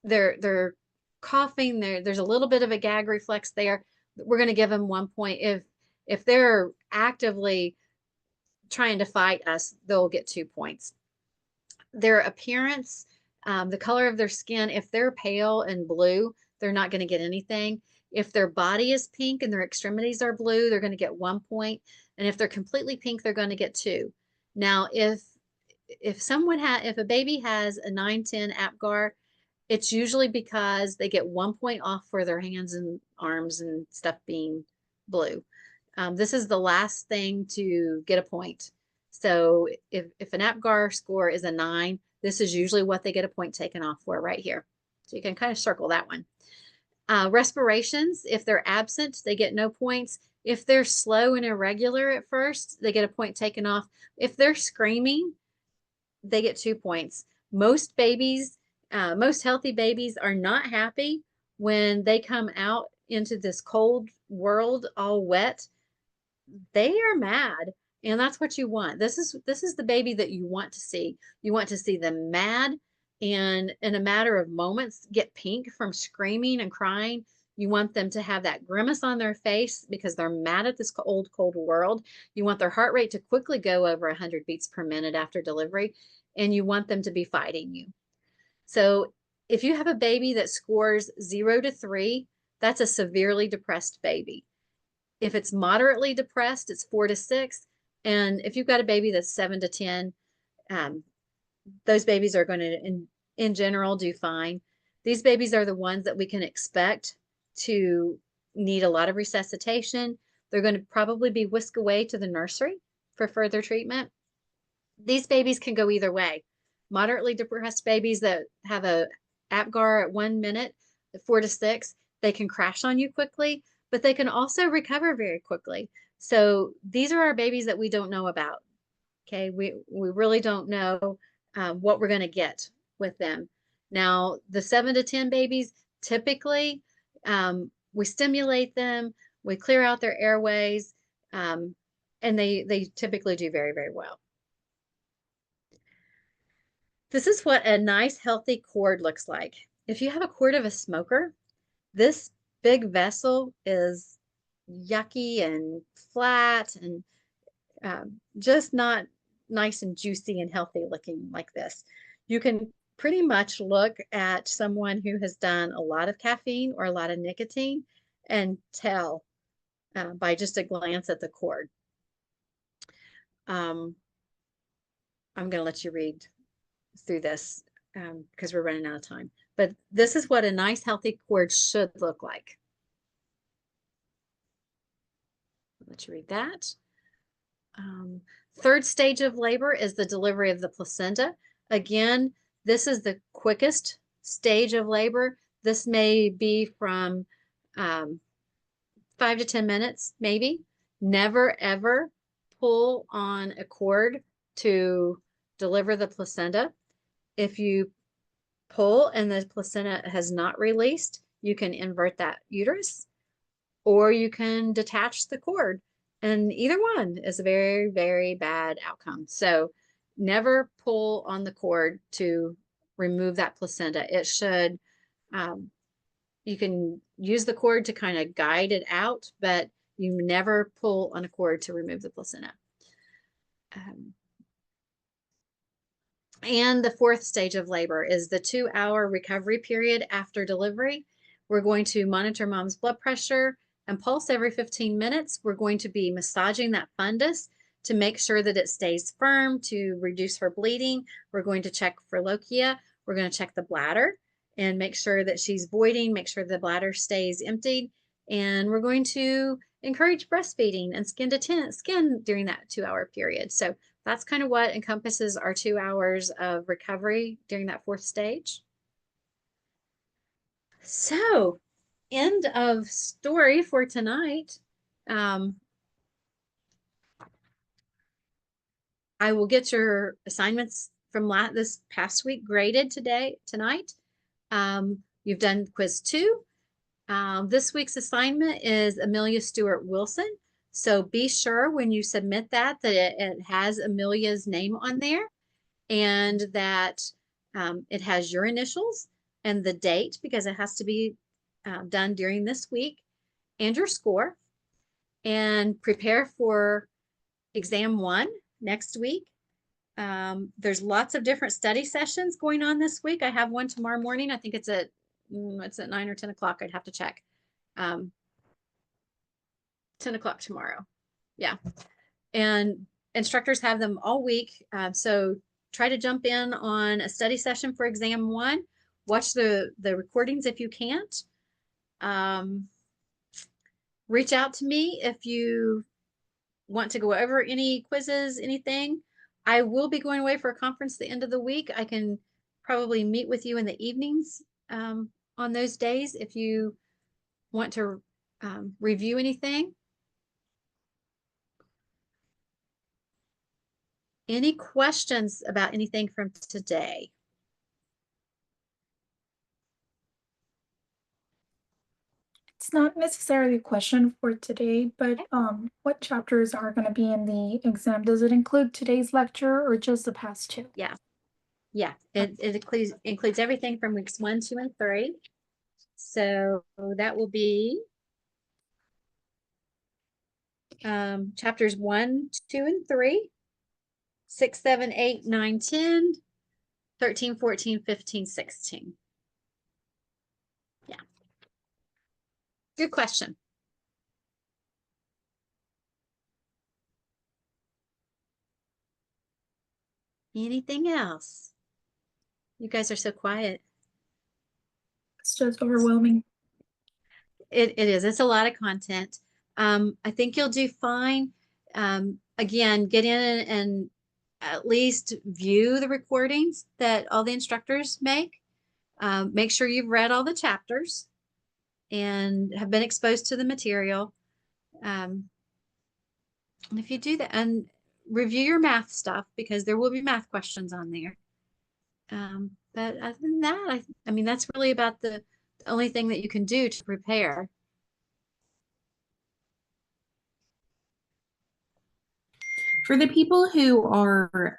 they're coughing, there's a little bit of a gag reflex there, we're going to give them 1 point. If they're actively trying to fight us, they'll get 2 points. Their appearance, the color of their skin, if they're pale and blue, they're not going to get anything. If their body is pink and their extremities are blue, they're going to get 1 point. And if they're completely pink, they're going to get 2. Now, if a baby has a 9-10 APGAR, it's usually because they get 1 point off for their hands and arms and stuff being blue. This is the last thing to get a point. So if an APGAR score is a 9, this is usually what they get a point taken off for right here. So you can kind of circle that one. Respirations, if they're absent, they get no points. If they're slow and irregular at first, they get a point taken off. If they're screaming, they get 2 points. Most healthy babies are not happy when they come out into this cold world all wet. They are mad, and that's what you want. This is the baby that you want to see. You want to see them mad and in a matter of moments get pink from screaming and crying. You want them to have that grimace on their face because they're mad at this cold world. You want their heart rate to quickly go over 100 beats per minute after delivery, and you want them to be fighting you. So if you have a baby that scores 0 to 3, that's a severely depressed baby. If it's moderately depressed, it's 4 to 6. And if you've got a baby that's 7 to 10, those babies are going to, in general, do fine. These babies are the ones that we can expect to need a lot of resuscitation. They're going to probably be whisked away to the nursery for further treatment. These babies can go either way. Moderately depressed babies that have a APGAR at 1 minute, 4 to 6, they can crash on you quickly, but they can also recover very quickly. So these are our babies that we don't know about. Okay, we really don't know what we're going to get with them. Now, the 7 to 10 babies, typically, we stimulate them, we clear out their airways, and they typically do very, very well. This is what a nice, healthy cord looks like. If you have a cord of a smoker, this big vessel is yucky and flat and just not nice and juicy and healthy looking like this. You can pretty much look at someone who has done a lot of caffeine or a lot of nicotine and tell by just a glance at the cord. I'm going to let you read through this because we're running out of time. But this is what a nice healthy cord should look like. I'll let you read that. Third stage of labor is the delivery of the placenta. Again, this is the quickest stage of labor. This may be from 5 to 10 minutes, maybe. Never, ever pull on a cord to deliver the placenta. If you pull and the placenta has not released, you can invert that uterus, or you can detach the cord. And either one is a very, very bad outcome. So never pull on the cord to remove that placenta. It should, you can use the cord to kind of guide it out, but you never pull on a cord to remove the placenta. And the fourth stage of labor is the 2-hour recovery period after delivery. We're going to monitor mom's blood pressure and pulse every 15 minutes. We're going to be massaging that fundus to make sure that it stays firm to reduce her bleeding. We're going to check for lochia. We're going to check the bladder and make sure that she's voiding, make sure the bladder stays emptied. And we're going to encourage breastfeeding and skin to skin during that 2-hour period. So that's kind of what encompasses our 2 hours of recovery during that fourth stage. So, end of story for tonight. I will get your assignments from this past week graded tonight. You've done quiz 2. This week's assignment is Amelia Stewart Wilson. So be sure when you submit that it has Amelia's name on there, and that it has your initials and the date, because it has to be done during this week, and your score. And prepare for exam 1 next week. There's lots of different study sessions going on this week. I have one tomorrow morning. I think it's at 9 or 10 o'clock. I'd have to check. 10 o'clock tomorrow. Yeah. And instructors have them all week. So try to jump in on a study session for exam 1. Watch the recordings if you can't. Reach out to me if you want to go over any quizzes, anything. I will be going away for a conference the end of the week. I can probably meet with you in the evenings on those days if you want to review anything. Any questions about anything from today? It's not necessarily a question for today, but what chapters are going to be in the exam? Does it include today's lecture or just the past 2? Yeah. Yeah, it includes everything from weeks 1, 2, and 3. So that will be chapters 1, 2, and 3, 6, 7, 8, 9, 10, 13, 14, 15, 16. Yeah. Good question. Anything else? You guys are so quiet. It's just overwhelming. It is. It's a lot of content. I think you'll do fine. Again, get in and at least view the recordings that all the instructors make. Make sure you've read all the chapters and have been exposed to the material. And if you do that, and review your math stuff, because there will be math questions on there. But other than that, I mean, that's really about the only thing that you can do to prepare. For the people who are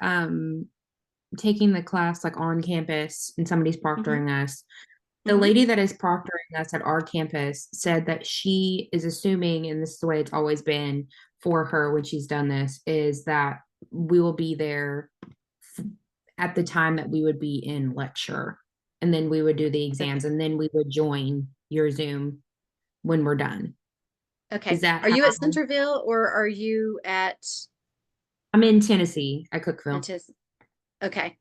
taking the class like on campus and somebody's proctoring us, the lady that is proctoring us at our campus said that she is assuming, and this is the way it's always been for her when she's done this, is that we will be there at the time that we would be in lecture, and then we would do the exams, and then we would join your Zoom when we're done. Okay. Is that Are you at how- Centerville, or are you at? I'm in Tennessee at Cookeville. Okay.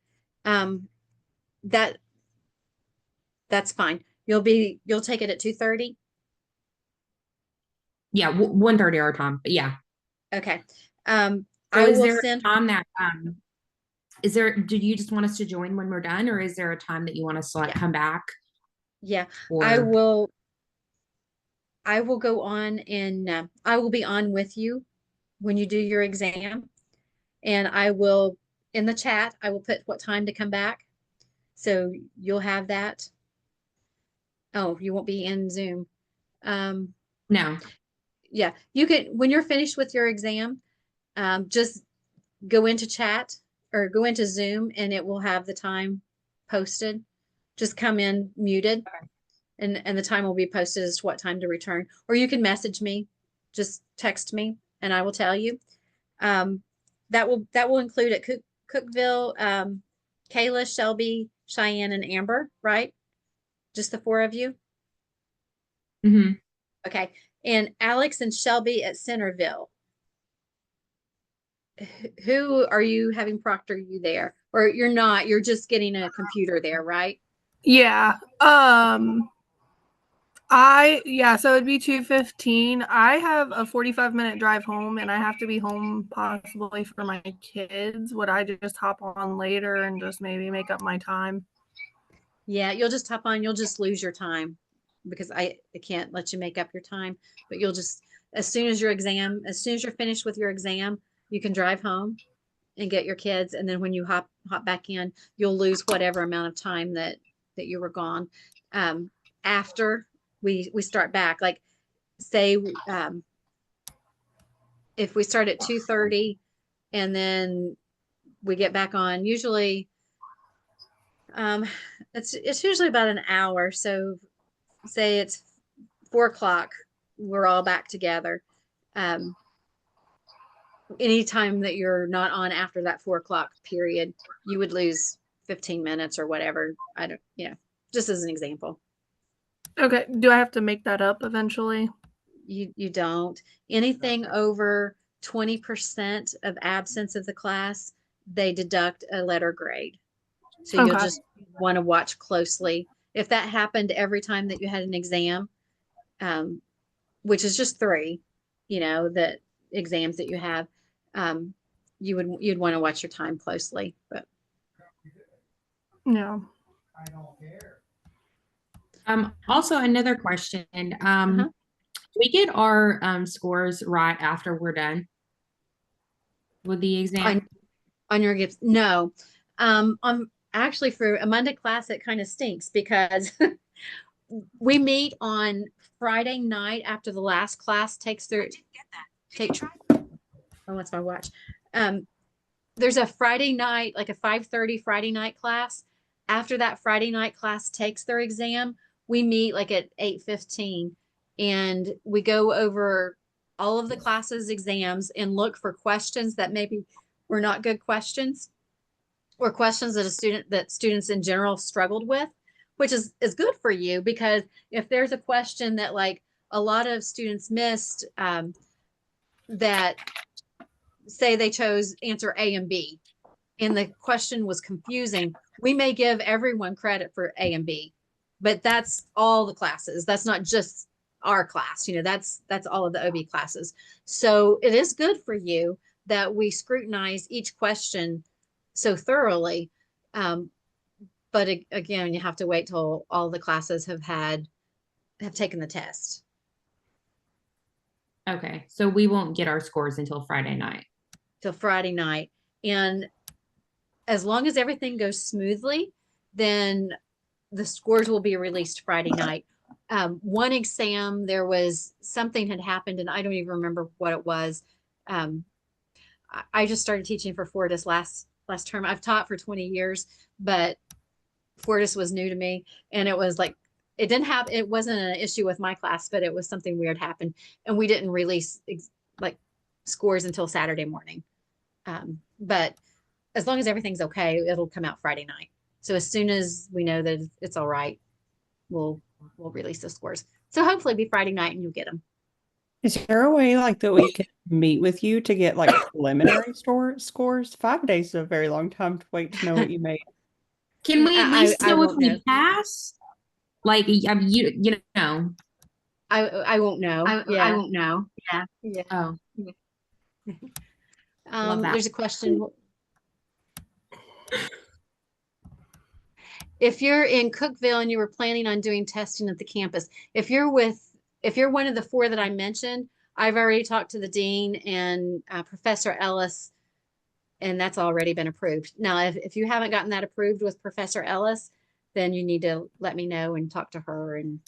That's fine. You'll take it at 2:30. Yeah, 1:30 our time. But yeah. Okay. So I is will there send. a time that is there? Do you just want us to join when we're done, or is there a time that you want us to like come back? Yeah, Or I will go on, and I will be on with you when you do your exam, and I will, in the chat, I will put what time to come back, so you'll have that. Oh, you won't be in Zoom. no. Yeah, you can, when you're finished with your exam, just go into chat or go into Zoom, and it will have the time posted. Just come in muted, and the time will be posted as to what time to return. Or you can message me, just text me, and I will tell you. That will include at Cookeville, Kayla, Shelby, Cheyenne, and Amber, right? Just the 4 of you? Mm-hmm. Okay. And Alex and Shelby at Centerville. Who are you having proctor you there? Or you're not, you're just getting a computer there, right? Yeah. So it'd be 2:15. I have a 45-minute drive home, and I have to be home possibly for my kids. Would I just hop on later and just maybe make up my time? Yeah, you'll just hop on, you'll just lose your time. because I can't let you make up your time, but you'll just, as soon as you're finished with your exam, you can drive home and get your kids. And then when you hop back in, you'll lose whatever amount of time that you were gone. After we start back, like say, if we start at 2:30 and then we get back on, usually, it's usually about an hour. So say it's 4 o'clock, we're all back together. Anytime that you're not on after that 4 o'clock period, you would lose 15 minutes or whatever. I don't, just as an example. Okay. Do I have to make that up eventually? You don't. Anything over 20% of absence of the class, they deduct a letter grade. So you'll Okay. just want to watch closely. If that happened every time that you had an exam, which is just 3, that exams that you have, you'd want to watch your time closely. But Yeah. Also another question. We get our scores right after we're done with the exam? On your gifts? No. Actually, for a Monday class, it kind of stinks because we meet on Friday night after the last class takes their oh, what's my watch? There's a Friday night, like a 5:30 Friday night class. After that Friday night class takes their exam, we meet like at 8:15 and we go over all of the classes exams and look for questions that maybe were not good questions or questions that students in general struggled with, which is good for you, because if there's a question that like a lot of students missed, that say they chose answer A and B and the question was confusing, we may give everyone credit for A and B, but that's all the classes. That's not just our class, that's all of the OB classes. So it is good for you that we scrutinize each question so thoroughly. But again, you have to wait till all the classes have taken the test. Okay, so we won't get our scores until Friday night. Till Friday night. And as long as everything goes smoothly, then the scores will be released Friday night. One exam, there was something had happened and I don't even remember what it was. I just started teaching for Fortis last term. I've taught for 20 years, but Fortis was new to me. And it was like, it wasn't an issue with my class, but it was something weird happened. And we didn't release like scores until Saturday morning. But as long as everything's okay, it'll come out Friday night. So as soon as we know that it's all right, we'll release the scores. So hopefully it'll be Friday night and you'll get them. Is there a way like that we can meet with you to get like preliminary scores? 5 days is a very long time to wait to know what you made. Can we at least know if won't we know. pass? Like, you know. I won't know. I won't know. Yeah. Yeah. Oh. Love that. There's a question. If you're in Cookeville and you were planning on doing testing at the campus, if you're one of the 4 that I mentioned, I've already talked to the dean and Professor Ellis, and that's already been approved. Now, if you haven't gotten that approved with Professor Ellis, then you need to let me know and talk to her. And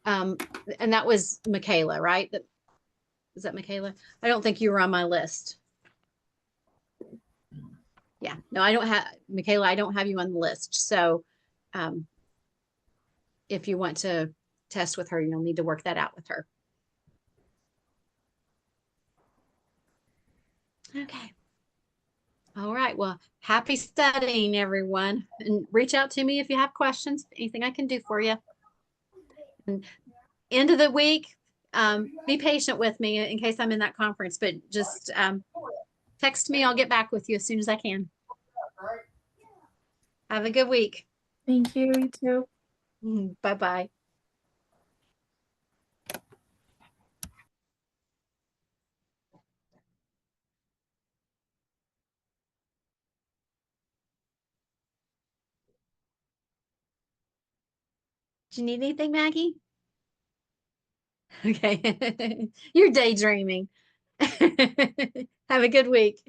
that was Michaela, right? Is that Michaela? I don't think you were on my list. Yeah, no, I don't have Michaela. I don't have you on the list. So if you want to test with her, you'll need to work that out with her. Okay. All right. Well, happy studying, everyone. And reach out to me if you have questions, anything I can do for you. And end of the week, be patient with me in case I'm in that conference, but just text me. I'll get back with you as soon as I can. Have a good week. Thank you, you too. Bye-bye. Do you need anything, Maggie? Okay. You're daydreaming. Have a good week.